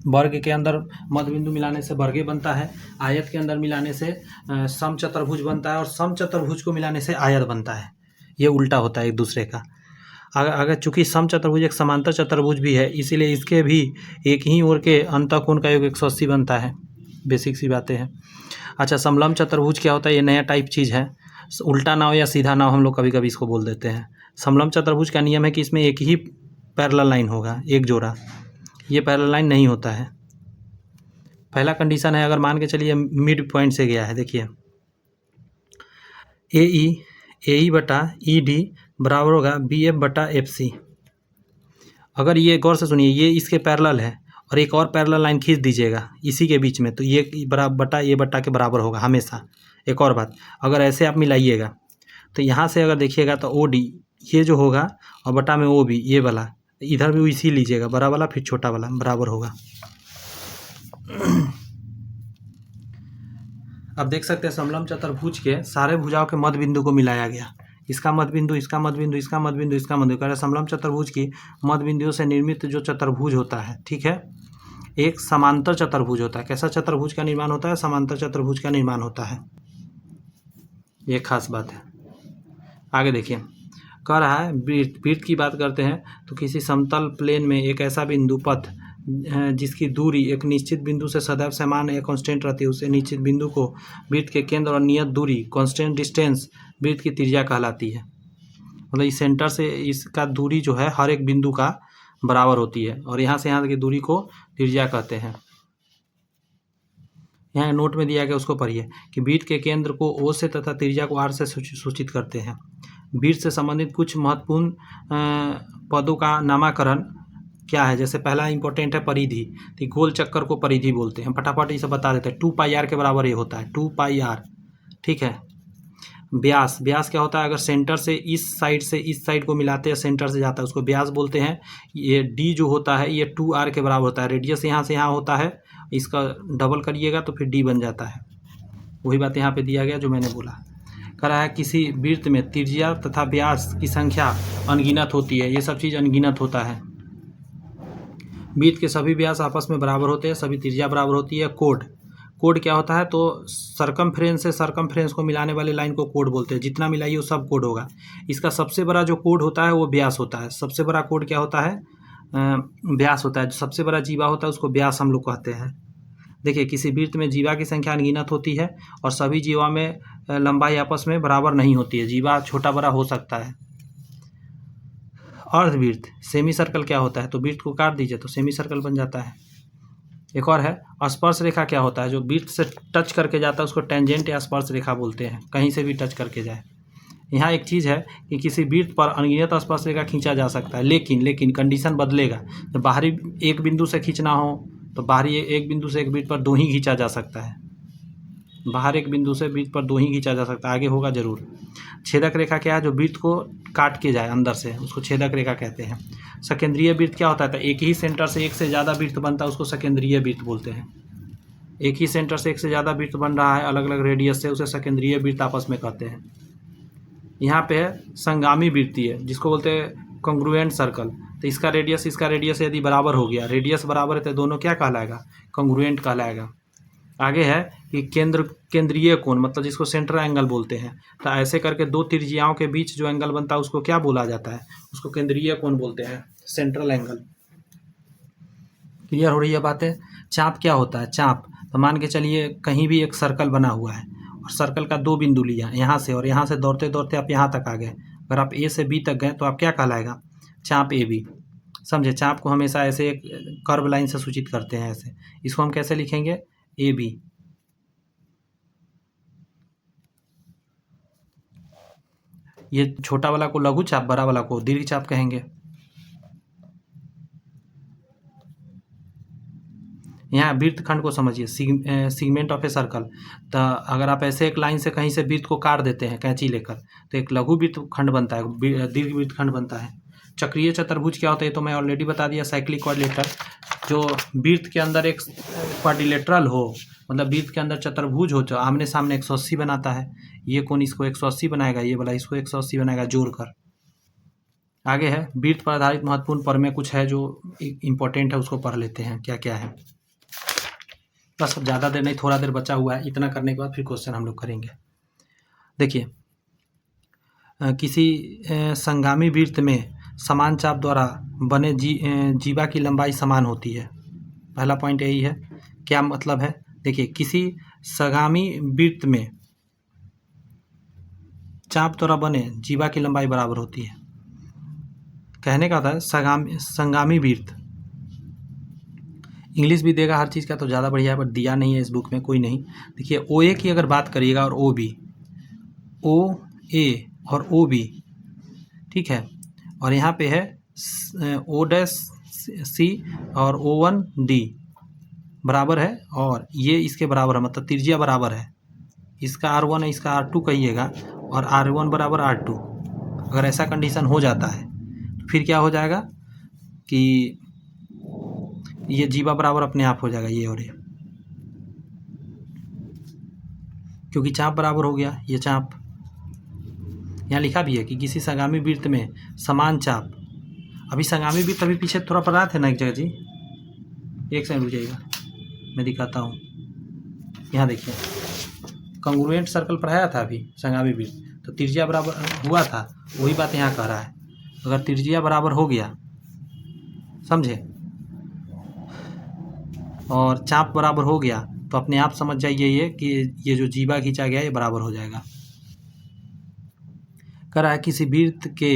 वर्ग के अंदर मध्य बिंदु मिलाने से वर्गे बनता है, आयत के अंदर मिलाने से समचतुर्भुज बनता है, और समचतुर्भुज को मिलाने से आयत बनता है। ये उल्टा होता है एक दूसरे का। अगर चूंकि समचतुर्भुज एक समांतर चतुर्भुज भी है, इसीलिए इसके भी एक ही ओर के अंतःकोण का योग 180 बनता है। बेसिक सी बातें हैं। अच्छा, समलंब चतुर्भुज क्या होता है? ये नया टाइप चीज़ है। उल्टा नाव या सीधा नाव हम लोग कभी कभी इसको बोल देते हैं। समलंब चतुर्भुज का नियम है कि इसमें एक ही पैरेलल लाइन होगा, एक जोड़ा। ये पैरेलल लाइन नहीं होता है। पहला कंडीशन है, अगर मान के चलिए मिड पॉइंट से गया है, देखिए ए बटा ई डी बराबर होगा बी एफ बटा एफ सी। अगर ये गौर से सुनिए, ये इसके पैरेलल है और एक और पैरेलल लाइन खींच दीजिएगा इसी के बीच में, तो ये बराबर बटा ये बटा के बराबर होगा हमेशा। एक और बात, अगर ऐसे आप मिलाइएगा तो यहाँ से अगर देखिएगा तो ओ डी ये जो होगा और बटा में ओ बी ये वाला, इधर भी इसी लीजिएगा, बड़ा वाला फिर छोटा वाला बराबर होगा। अब देख सकते हैं समलंब चतुर्भुज के सारे भुजाओं के मध्य बिंदु को मिलाया गया। इसका मध्य बिंदु, इसका मध्य बिंदु, इसका मध्य बिंदु, इसका मध्य बिंदु। समलंब चतुर्भुज की मध्य बिंदुओं से निर्मित जो चतुर्भुज होता है, ठीक है, एक समांतर चतुर्भुज होता है। कैसा चतुर्भुज का निर्माण होता है? समांतर चतुर्भुज का निर्माण होता है। ये खास बात है। आगे देखिए, कह रहा है वृत्त की बात करते हैं तो किसी समतल प्लेन में एक ऐसा बिंदु पथ जिसकी दूरी एक निश्चित बिंदु से सदैव समान या कांस्टेंट रहती है, उसे निश्चित बिंदु को वृत्त के केंद्र और नियत दूरी कांस्टेंट डिस्टेंस वृत्त की त्रिज्या कहलाती है। मतलब इस सेंटर से इसका दूरी जो है हर एक बिंदु का बराबर होती है, और यहाँ से यहाँ की दूरी को त्रिज्या कहते हैं। यहाँ नोट में दिया गया, उसको पढ़िए कि वृत्त के केंद्र को ओ से तथा त्रिज्या को आर से सूचित करते हैं। वृत्त से संबंधित कुछ महत्वपूर्ण पदों का नामकरण क्या है? जैसे पहला इंपॉर्टेंट है परिधि, तो गोल चक्कर को परिधि बोलते हैं। फटाफट इसे बता देते हैं। 2 पाई आर के बराबर ये होता है, 2 पाई आर, ठीक है। व्यास, व्यास क्या होता है? अगर सेंटर से इस साइड से इस साइड को मिलाते हैं, सेंटर से जाता है, उसको व्यास बोलते हैं। ये डी जो होता है ये 2r के बराबर होता है। रेडियस यहाँ से यहाँ होता है, इसका डबल करिएगा तो फिर डी बन जाता है। वही बात यहाँ पे दिया गया जो मैंने बोला। कह रहा है किसी वृत्त में त्रिज्या तथा व्यास की संख्या अनगिनत होती है। ये सब चीज़ अनगिनत होता है। वृत्त के सभी व्यास आपस में बराबर होते हैं, सभी त्रिज्या बराबर होती है। कोड क्या होता है? तो सरकमफ्रेंस से सरकमफ्रेंस को मिलाने वाले लाइन को कोड बोलते हैं। जितना मिलाइए वो सब कोड होगा। इसका सबसे बड़ा जो कोड होता है वो व्यास होता है। सबसे बड़ा कोड क्या होता है? व्यास होता है। जो सबसे बड़ा जीवा होता है उसको व्यास हम लोग कहते हैं। देखिए, किसी वृत्त में जीवा की संख्या अनगिनत होती है और सभी जीवा में लंबाई आपस में बराबर नहीं होती है। जीवा छोटा बड़ा हो सकता है। अर्धवृत्त, सेमी सर्कल क्या होता है? तो वृत्त को काट दीजिए तो सेमी सर्कल बन जाता है। एक और है स्पर्श रेखा क्या होता है? जो वृत्त से टच करके जाता है उसको टेंजेंट या स्पर्श रेखा बोलते हैं, कहीं से भी टच करके जाए। यहाँ एक चीज़ है कि किसी वृत्त पर अनगिनत स्पर्श रेखा खींचा जा सकता है, लेकिन कंडीशन बदलेगा। जब बाहरी एक बिंदु से खींचना हो तो बाहरी एक बिंदु से एक वृत्त पर 2 ही खींचा जा सकता है। बाहर एक बिंदु से वृत्त पर 2 ही खींचा जा सकता है, आगे होगा जरूर। छेदक रेखा क्या है? जो वृत्त को काट के जाए अंदर से, उसको छेदक रेखा कहते हैं। सकेंद्रीय वृत्त क्या होता है? तो एक ही सेंटर से एक से ज़्यादा वृत्त बनता है, उसको सकेंद्रीय वृत्त बोलते हैं। एक ही सेंटर से एक से ज़्यादा वृत्त बन रहा है अलग अलग रेडियस से, उसे सकेंद्रीय वृत्त आपस में कहते हैं। यहाँ पे है संगामी वृत्तीय, जिसको बोलते हैं कॉन्ग्रुएंट सर्कल। तो इसका रेडियस यदि बराबर हो गया, रेडियस बराबर है तो दोनों क्या कहलाएगा? कॉन्ग्रुएंट कहलाएगा। आगे है कि केंद्रीय कोण, मतलब जिसको सेंट्रल एंगल बोलते हैं। तो ऐसे करके 2 त्रिज्याओं के बीच जो एंगल बनता है उसको क्या बोला जाता है? उसको केंद्रीय कोण बोलते हैं, सेंट्रल एंगल। क्लियर हो रही है बातें? चाप क्या होता है? चाप, तो मान के चलिए कहीं भी एक सर्कल बना हुआ है और सर्कल का 2 बिंदु लिया यहाँ से, और यहाँ से दौड़ते दौड़ते आप यहाँ तक आ गए। अगर आप ए से बी तक गए तो आप क्या कहलाएगा? चाप ए बी। समझे? चाप को हमेशा ऐसे एक कर्व लाइन से सूचित करते हैं ऐसे। इसको हम कैसे लिखेंगे? A B. ये छोटा वाला को लघु चाप, बड़ा वाला को दीर्घ चाप कहेंगे। यहाँ वृत्तखंड को समझिए, सीगमेंट ऑफ ए सर्कल। तो अगर आप ऐसे एक लाइन से कहीं से वृत्त को काट देते हैं कैंची लेकर, तो एक लघु वृत्तखंड बनता है, दीर्घ वृत्तखंड बनता है। चक्रीय चतुर्भुज क्या होता है, तो मैं ऑलरेडी बता दिया, साइक्लिक क्वाड्रिलेटरल। जो वृत्त के अंदर एक क्वाड्रिलेटरल हो, मतलब वृत्त के अंदर चतुर्भुज हो, जो आमने सामने 180 बनाता है। ये कोण इसको 180 बनाएगा, ये वाला इसको 180 बनाएगा जोड़कर। आगे है वृत्त पर आधारित महत्वपूर्ण प्रमेय, कुछ है जो इम्पोर्टेंट है, उसको पढ़ लेते हैं क्या क्या है। बस अब ज़्यादा देर नहीं, थोड़ा देर बचा हुआ है, इतना करने के बाद फिर क्वेश्चन हम लोग करेंगे। देखिए, किसी संगामी वृत्त में समान चाप द्वारा बने जीवा की लंबाई समान होती है। पहला पॉइंट यही है। क्या मतलब है, देखिए, किसी संगामी वृत्त में चाप द्वारा बने जीवा की लंबाई बराबर होती है। कहने का था संगामी वृत्त, इंग्लिश भी देगा हर चीज़ का तो ज़्यादा बढ़िया है, बट दिया नहीं है इस बुक में, कोई नहीं। देखिए, ओ ए की अगर बात करिएगा और ओ बी, ओ ए और ओ बी, ठीक है, और यहाँ पे है ओ डैश सी और ओ वन डी बराबर है, और ये इसके बराबर है, मतलब त्रिज्या बराबर है। इसका R1 है, इसका R2 कहिएगा, और R1 बराबर R2। अगर ऐसा कंडीशन हो जाता है तो फिर क्या हो जाएगा कि ये जीवा बराबर अपने आप हो जाएगा, ये और ये, क्योंकि चाप बराबर हो गया। ये चाप यहाँ लिखा भी है कि किसी संगामी वृत्त में समान चाप, अभी संगामी वृत्त अभी पीछे थोड़ा पढ़ा थे ना एक जगह जी, एक सेकंड रुक जाइएगा, मैं दिखाता हूँ। यहाँ देखिए, कंग्रुएंट सर्कल पढ़ाया था अभी संगामी वृत्त, तो त्रिज्या बराबर हुआ था, वही बात यहाँ कह रहा है। अगर त्रिज्या बराबर हो गया, समझे, और चाप बराबर हो गया, तो अपने आप समझ जाइए ये कि ये जो जीवा खींचा गया ये बराबर हो जाएगा। कह रहा है किसी वृत्त के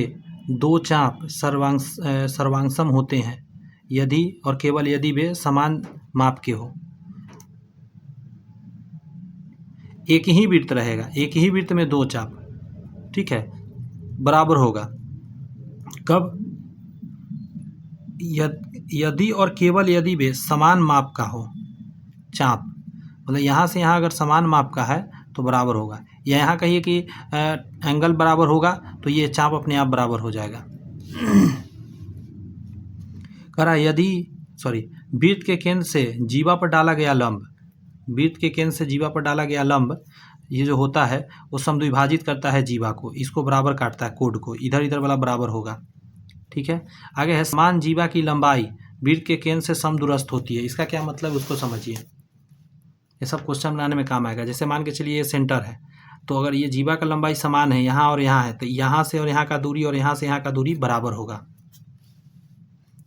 दो चाप सर्वांगसम होते हैं यदि और केवल यदि वे समान माप के हो। एक ही वृत्त रहेगा, एक ही वृत्त में दो चाप, ठीक है, बराबर होगा कब, यदि और केवल यदि वे समान माप का हो चाप, मतलब यहाँ से यहाँ अगर समान माप का है तो बराबर होगा, या यहाँ कहिए कि एंगल बराबर होगा तो ये चाप अपने आप बराबर हो जाएगा। कह रहा है वृत्त के केंद्र से जीवा पर डाला गया लंब, वृत्त के केंद्र से जीवा पर डाला गया लंब ये जो होता है वो समद्विभाजित करता है जीवा को, इसको बराबर काटता है, कोड को, इधर इधर वाला बराबर होगा, ठीक है। आगे है समान जीवा की लंबाई वृत्त के केंद्र से समदूरस्थ होती है। इसका क्या मतलब उसको समझिए, ये सब क्वेश्चन बनाने में काम आएगा। जैसे मान के चलिए ये सेंटर है, तो अगर ये जीवा का लंबाई समान है यहाँ और यहाँ है, तो यहाँ से और यहाँ का दूरी और यहाँ से यहाँ का दूरी बराबर होगा।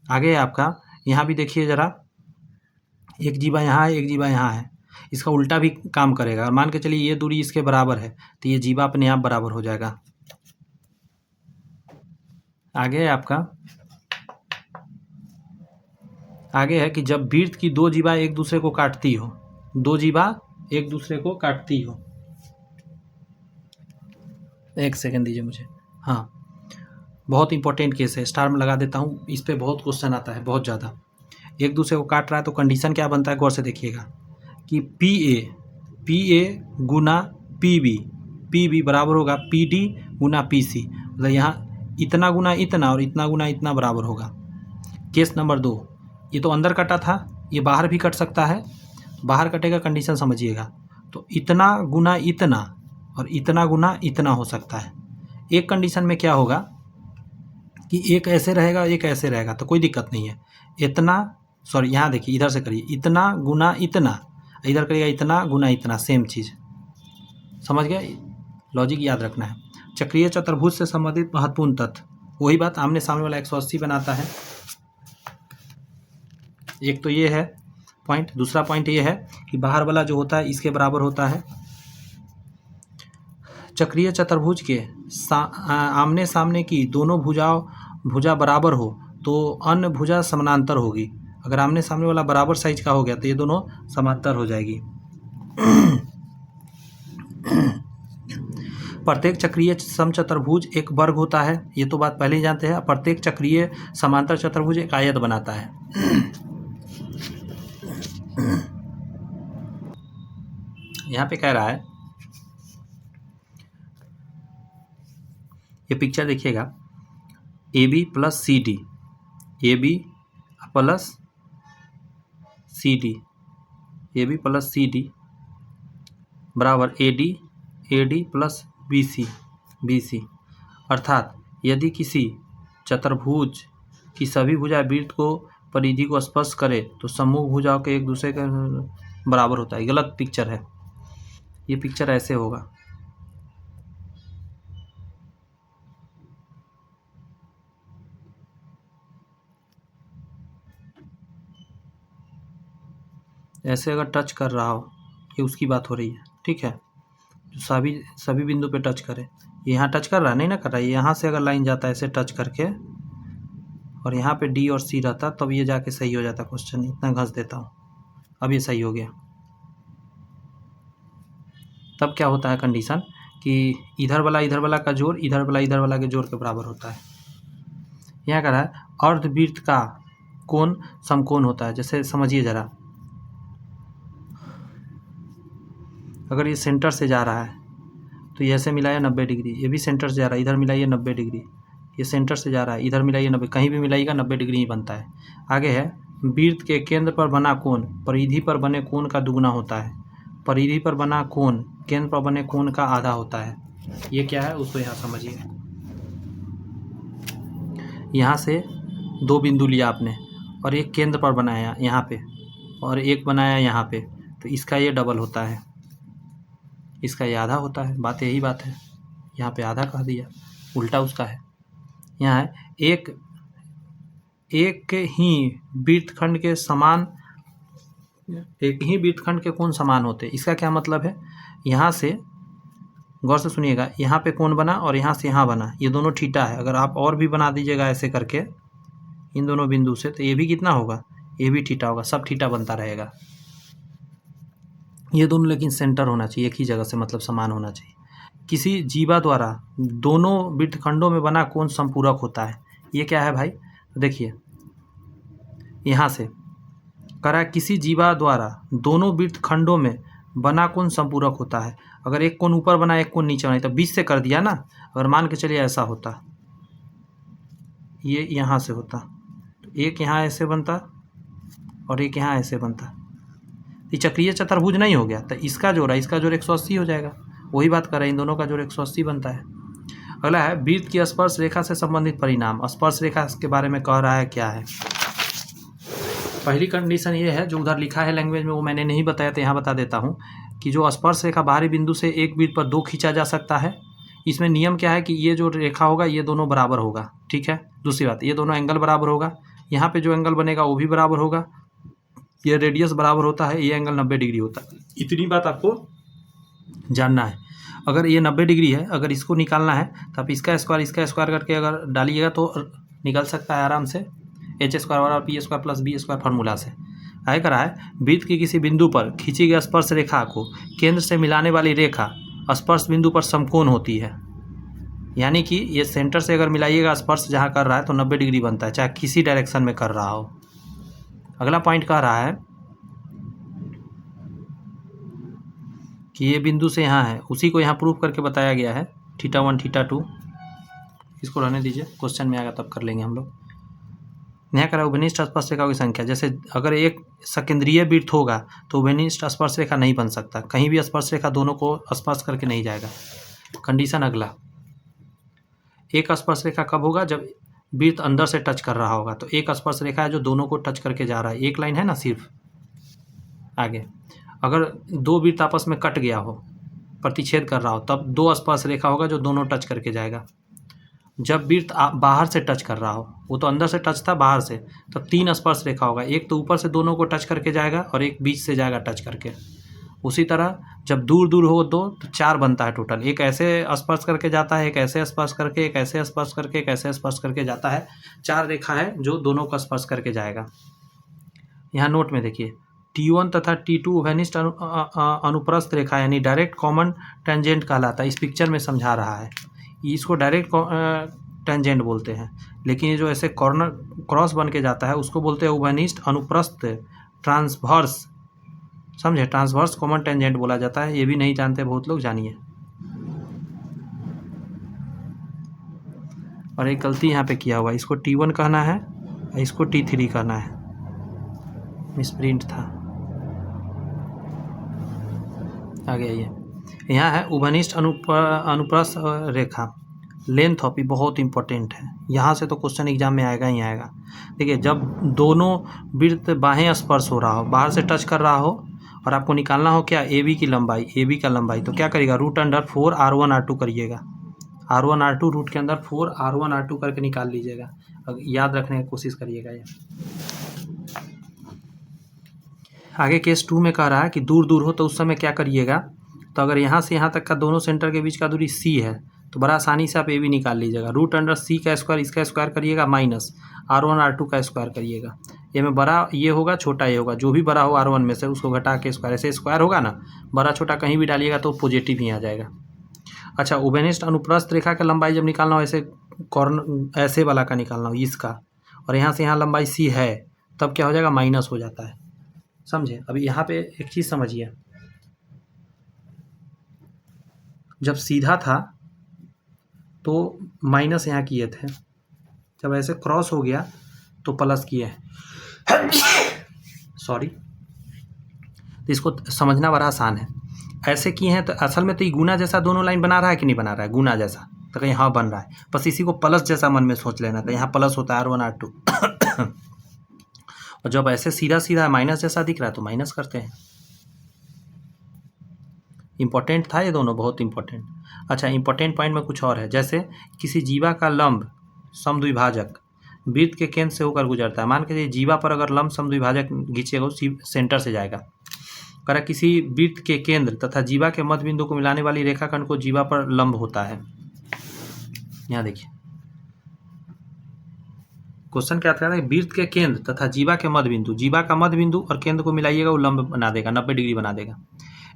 आगे है आपका, यहाँ भी देखिए ज़रा, एक जीवा यहाँ है, एक जीवा यहाँ है, इसका उल्टा भी काम करेगा। और मान के चलिए ये दूरी इसके बराबर है, तो ये जीवा अपने आप बराबर हो जाएगा। आगे है आपका, आगे है कि जब वृत्त की दो जीवा एक दूसरे को काटती हो, दो जीवा एक दूसरे को काटती हो, एक सेकंड दीजिए मुझे, हाँ, बहुत इंपॉर्टेंट केस है, स्टार में लगा देता हूँ, इस पर बहुत क्वेश्चन आता है, बहुत ज़्यादा। एक दूसरे को काट रहा है तो कंडीशन क्या बनता है, गौर से देखिएगा कि पी ए गुना पी बी बराबर होगा पी डी गुना पी सी, मतलब यहाँ इतना गुना इतना और इतना गुना इतना बराबर होगा। केस नंबर 2, ये तो अंदर कटा था, ये बाहर भी कट सकता है, बाहर कटेगा, कंडीशन समझिएगा, तो इतना गुना इतना और इतना गुना इतना हो सकता है। एक कंडीशन में क्या होगा कि एक ऐसे रहेगा एक ऐसे रहेगा, तो कोई दिक्कत नहीं है। यहाँ देखिए, इधर से करिए, इतना गुना इतना, इधर करिएगा इतना गुना इतना, सेम चीज़, समझ गए, लॉजिक याद रखना है। चक्रीय चतुर्भुज से संबंधित महत्वपूर्ण तथ्य, वही बात, आमने सामने वाला 180 बनाता है। एक तो ये है पॉइंट, दूसरा पॉइंट ये है कि बाहर वाला जो होता है इसके बराबर होता है। चक्रीय चतुर्भुज के आमने सामने की दोनों भुजा बराबर हो तो अन्य भुजा समानांतर होगी। अगर आमने सामने वाला बराबर साइज का हो गया तो ये दोनों समांतर हो जाएगी। प्रत्येक चक्रीय समचतुर्भुज एक वर्ग होता है, ये तो बात पहले ही जानते हैं। प्रत्येक चक्रीय समांतर चतुर्भुज एक आयत बनाता है। यहाँ पे कह रहा है, ये पिक्चर देखिएगा, A B plus C D, A B plus C D, A B plus C D बराबर A D plus B C. अर्थात यदि किसी चतुर्भुज की सभी भुजाएं वृत्त को परिधि को स्पर्श करे तो समूह भुजाओं के एक दूसरे के बराबर होता है। गलत पिक्चर है, ये पिक्चर ऐसे होगा, ऐसे अगर टच कर रहा हो, ये उसकी बात हो रही है, ठीक है, जो सभी बिंदु पे टच करे। यहाँ टच कर रहा है, नहीं ना कर रहा है, यहाँ से अगर लाइन जाता है ऐसे टच करके और यहाँ पे डी और सी रहता तब ये जाके सही हो जाता क्वेश्चन। इतना घस देता हूँ, अब ये सही हो गया। तब क्या होता है कंडीशन कि इधर वाला का जोड़ इधर वाला के जोड़ के बराबर होता है। यहाँ कह रहा है अर्धवृत्त का कोण समकोण होता है। जैसे समझिए जरा, अगर ये सेंटर से जा रहा है तो ये ऐसे मिलाइए 90 डिग्री, ये भी सेंटर से जा रहा है, इधर मिलाइए 90 डिग्री, ये सेंटर से जा रहा है, इधर मिलाइए 90, कहीं भी मिलाइएगा 90 डिग्री ही बनता है। आगे है वृत्त के केंद्र पर बना कोण परिधि पर बने कोण का दुगुना होता है। परिधि पर बना कोण केंद्र पर बने कोण का आधा होता है। ये क्या है उसको यहाँ समझिए। यहाँ से दो बिंदु लिया आपने और एक केंद्र पर बनाया यहाँ पे और एक बनाया यहाँ पे, तो इसका ये डबल होता है, इसका ये आधा होता है। बात यही बात है, यहाँ पे आधा कह दिया, उल्टा उसका है। यहाँ है एक ही वृत्तखंड के समान, एक ही वृत्तखंड के कोण समान होते हैं। इसका क्या मतलब है, यहाँ से गौर से सुनिएगा, यहाँ पे कोण बना और यहाँ से यहाँ बना, ये दोनों थीटा है। अगर आप और भी बना दीजिएगा ऐसे करके इन दोनों बिंदु से, तो ये भी कितना होगा, ये भी थीटा होगा, सब थीटा बनता रहेगा। ये दोनों लेकिन सेंटर होना चाहिए, एक ही जगह से, मतलब समान होना चाहिए। किसी जीवा द्वारा दोनों वृत्तखंडों में बना कोण संपूरक होता है। ये क्या है भाई, देखिए यहाँ से करा, किसी जीवा द्वारा दोनों वृत्तखंडों में बना कोण संपूरक होता है। अगर एक कोण ऊपर बना एक कोण नीचे बना तो बीच से कर दिया ना। अगर मान के चलिए ऐसा होता, ये यहाँ से होता तो एक यहाँ ऐसे बनता और एक यहाँ ऐसे बनता, ये चक्रीय चतुर्भुज नहीं हो गया। तो इसका जोड़ 180 हो जाएगा। वही बात कर रहे हैं, इन दोनों का जोड़ 180 बनता है। अगला है वृत्त की स्पर्श रेखा से संबंधित परिणाम। स्पर्श रेखा के बारे में कह रहा है, क्या है। पहली कंडीशन ये है, जो उधर लिखा है लैंग्वेज में वो मैंने नहीं बताया, तो यहाँ बता देता हूँ कि जो स्पर्श रेखा बाहरी बिंदु से एक वृत्त पर 2 खींचा जा सकता है। इसमें नियम क्या है कि ये जो रेखा होगा ये दोनों बराबर होगा, ठीक है। दूसरी बात, ये दोनों एंगल बराबर होगा, यहाँ पे जो एंगल बनेगा वो भी बराबर होगा, ये रेडियस बराबर होता है, ये एंगल 90 डिग्री होता है। इतनी बात आपको जानना है। अगर ये 90 डिग्री है, अगर इसको निकालना है तो आप इसका स्क्वायर करके अगर डालिएगा तो निकल सकता है आराम से। h² बराबर p² प्लस b² फार्मूला से आए करा है। वृत्त के किसी बिंदु पर खींची गई स्पर्श रेखा को केंद्र से मिलाने वाली रेखा स्पर्श बिंदु पर समकोण होती है। यानी कि ये सेंटर से अगर मिलाइएगा स्पर्श जहाँ कर रहा है तो 90 डिग्री बनता है, चाहे किसी डायरेक्शन में कर रहा हो। अगला पॉइंट कह रहा है कि ये बिंदु से यहाँ है, उसी को यहाँ प्रूफ करके बताया गया है, θ1 θ2। इसको रहने दीजिए, क्वेश्चन में आएगा तब कर लेंगे हम लोग। यहाँ करा उभयनिष्ठ स्पर्श रेखाओं की संख्या। जैसे अगर एक सकेंद्रीय वृत्त होगा तो उभयनिष्ठ स्पर्श रेखा नहीं बन सकता, कहीं भी स्पर्श रेखा दोनों को स्पर्श करके नहीं जाएगा। कंडीशन अगला, एक स्पर्श रेखा कब होगा, जब वृत्त अंदर से टच कर रहा होगा। तो एक स्पर्श रेखा है जो दोनों को टच करके जा रहा है, एक लाइन है ना सिर्फ। आगे अगर दो वृत्त आपस में कट गया हो, प्रतिच्छेद कर रहा हो, तब 2 स्पर्श रेखा होगा जो दोनों टच करके जाएगा। जब वृत्त बाहर से टच कर रहा हो, वो तो अंदर से टच था बाहर से, तब 3 स्पर्श रेखा होगा, एक तो ऊपर से दोनों को टच करके जाएगा और एक बीच से जाएगा टच करके। उसी तरह जब दूर दूर हो 2 तो 4 बनता है टोटल। एक ऐसे स्पर्श करके जाता है, एक ऐसे स्पर्श करके, एक ऐसे स्पर्श करके, एक ऐसे स्पर्श करके जाता है। 4 रेखा है जो दोनों का स्पर्श करके जाएगा। यहाँ नोट में देखिए, T1 तथा T2 उभयनिष्ठ अनुप्रस्थ रेखा यानी डायरेक्ट कॉमन टेंजेंट कहलाता है। इस पिक्चर में समझा रहा है, इसको डायरेक्ट टेंजेंट बोलते हैं, लेकिन ये जो ऐसे कॉर्नर क्रॉस बन के जाता है उसको बोलते हैं उभयनिष्ठ अनुप्रस्थ ट्रांसवर्स। समझे, ट्रांसवर्स कॉमन टेंजेंट बोला जाता है। ये भी नहीं जानते बहुत लोग, जानिए। और एक गलती यहाँ पे किया हुआ, इसको T1 कहना है, इसको T3 कहना है, मिसप्रिंट था। आगे आइए, यहाँ है उभयनिष्ठ अनुप्रस्थ रेखा। लेंथ ऑफ बहुत इंपॉर्टेंट है, यहाँ से तो क्वेश्चन एग्जाम में आएगा ही आएगा। देखिए, जब दोनों वृत्त बाहें स्पर्श हो रहा हो, बाहर से टच कर रहा हो, और आपको निकालना हो क्या, AB की लंबाई, AB का लंबाई, तो क्या करिएगा, √4 R1 R2 करिएगा। R1 R2 रूट के अंदर 4 R1 R2 करके निकाल लीजिएगा। याद रखने की कोशिश करिएगा। ये आगे केस 2 में कह रहा है कि दूर दूर हो तो उस समय क्या करिएगा, तो अगर यहाँ से यहाँ तक का दोनों सेंटर के बीच का दूरी C है तो बड़ा आसानी से आप AB निकाल लीजिएगा। √C का स्क्वायर, इसका स्क्वायर करिएगा, माइनस R1 R2 का स्क्वायर करिएगा। ये में बड़ा ये होगा, छोटा ये होगा, जो भी बड़ा हो R1 में से उसको घटा के स्क्वायर, ऐसे स्क्वायर होगा ना, बड़ा छोटा कहीं भी डालिएगा तो पॉजिटिव ही आ जाएगा। अच्छा, उभयनिष्ठ अनुप्रस्थ रेखा का लंबाई जब निकालना हो, ऐसे कॉर्नर ऐसे वाला का निकालना हो, इसका, और यहाँ से यहाँ लंबाई C है, तब क्या हो जाएगा, माइनस हो जाता है। समझे। अभी यहाँ पे एक चीज़ समझिए, जब सीधा था तो माइनस यहाँ किए थे, जब ऐसे क्रॉस हो गया तो प्लस किए हैं। सॉरी, तो इसको समझना बड़ा आसान है। ऐसे किए हैं तो असल में तो ये गुना जैसा दोनों लाइन बना रहा है कि नहीं बना रहा है, गुना जैसा, तो कहीं हाँ बन रहा है, बस इसी को प्लस जैसा मन में सोच लेना था। यहाँ प्लस होता है R1 R2 और जब ऐसे सीधा सीधा माइनस जैसा दिख रहा है तो माइनस करते हैं। इंपॉर्टेंट था ये दोनों, बहुत इंपॉर्टेंट। अच्छा, इंपॉर्टेंट पॉइंट में कुछ और है, जैसे किसी जीवा का लंब समद्विभाजक वृत्त के केंद्र से होकर गुजरता है। मान के जीवा पर अगर लंब समद्विभाजक खींचेगा, सेंटर से जाएगा। करा किसी वृत्त के केंद्र तथा जीवा के मध्य बिंदु को मिलाने वाली रेखाखंड को जीवा पर लंब होता है। यहाँ देखिए क्वेश्चन क्या था, वृत्त के केंद्र तथा जीवा के मध्य बिंदु, जीवा का मध्य बिंदु और केंद्र को मिलाइएगा, वो लंब बना देगा, 90 डिग्री बना देगा।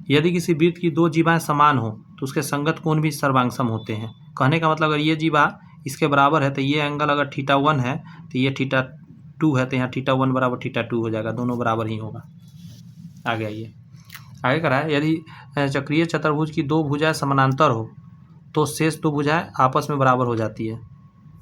यदि किसी वृत्त की दो जीवाएं समान हो तो उसके संगत कोण भी सर्वांगसम होते हैं। कहने का मतलब, अगर ये जीवा इसके बराबर है तो ये एंगल अगर θ1 है तो ये θ2 है, तो यहाँ θ1 बराबर θ2 हो जाएगा, दोनों बराबर ही होगा। आगे आइए, आगे करा है, यदि चक्रीय चतुर्भुज की दो भुजाएं समानांतर हो तो शेष दो भुजाएं आपस में बराबर हो जाती है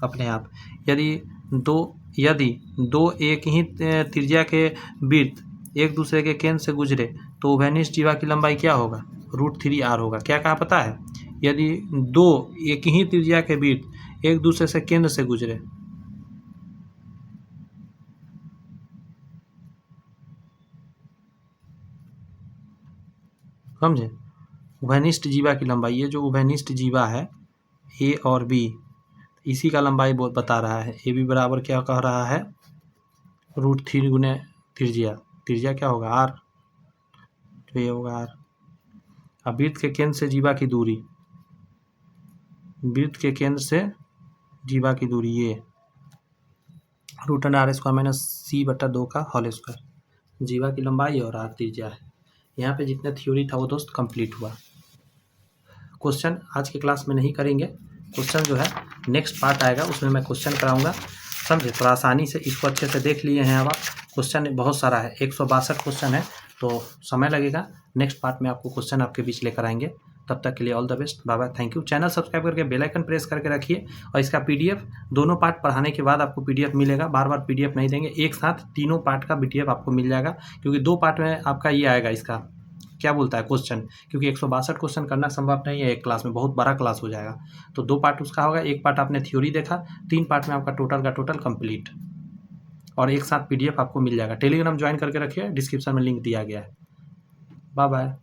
अपने आप। यदि दो एक ही त्रिज्या के वृत्त एक दूसरे के केंद्र से गुजरे तो उभयनिष्ठ जीवा की लंबाई क्या होगा, √3R होगा। क्या कहा पता है, यदि दो एक ही त्रिज्या के वृत्त एक दूसरे से केंद्र से गुजरे, समझे, उभयनिष्ठ जीवा की लंबाई, ये जो उभयनिष्ठ जीवा है A और B, इसी का लंबाई बता रहा है। AB बराबर क्या कह रहा है, √3 गुने त्रिज्या, त्रिज्या क्या होगा R, तो ये होगा R। अब वृत्त के केंद्र से जीवा की दूरी, वृत्त के केंद्र से जीवा की दूरी ये √r² - C/2 का होल स्क्वायर, जीवा की लंबाई और R त्रिज्या है। यहाँ पे जितने थ्योरी था वो दोस्त कंप्लीट हुआ। क्वेश्चन आज की क्लास में नहीं करेंगे, क्वेश्चन जो है नेक्स्ट पार्ट आएगा उसमें मैं क्वेश्चन कराऊंगा। समझे, थोड़ा आसानी से इसको अच्छे से देख लिए हैं। अब क्वेश्चन बहुत सारा है, 162 क्वेश्चन है, तो समय लगेगा। नेक्स्ट पार्ट में आपको क्वेश्चन आपके बीच लेकर आएंगे। तब तक के लिए all the best, bye bye, thank you. Channel subscribe करके बेल आइकन प्रेस करके रखिए, और इसका PDF दोनों पार्ट पढ़ाने के बाद आपको PDF मिलेगा। बार बार PDF नहीं देंगे, एक साथ तीनों पार्ट का PDF आपको मिल जाएगा, क्योंकि 2 पार्ट में आपका ये आएगा, इसका क्या बोलता है क्वेश्चन, क्योंकि 162 क्वेश्चन करना संभव नहीं है एक क्लास में, बहुत बड़ा क्लास हो जाएगा। तो 2 पार्ट उसका होगा, एक पार्ट आपने थ्योरी देखा, 3 पार्ट में आपका टोटल का टोटल कंप्लीट, और एक साथ PDF आपको मिल जाएगा। टेलीग्राम ज्वाइन करके रखिए, डिस्क्रिप्शन में लिंक दिया गया है। Bye bye.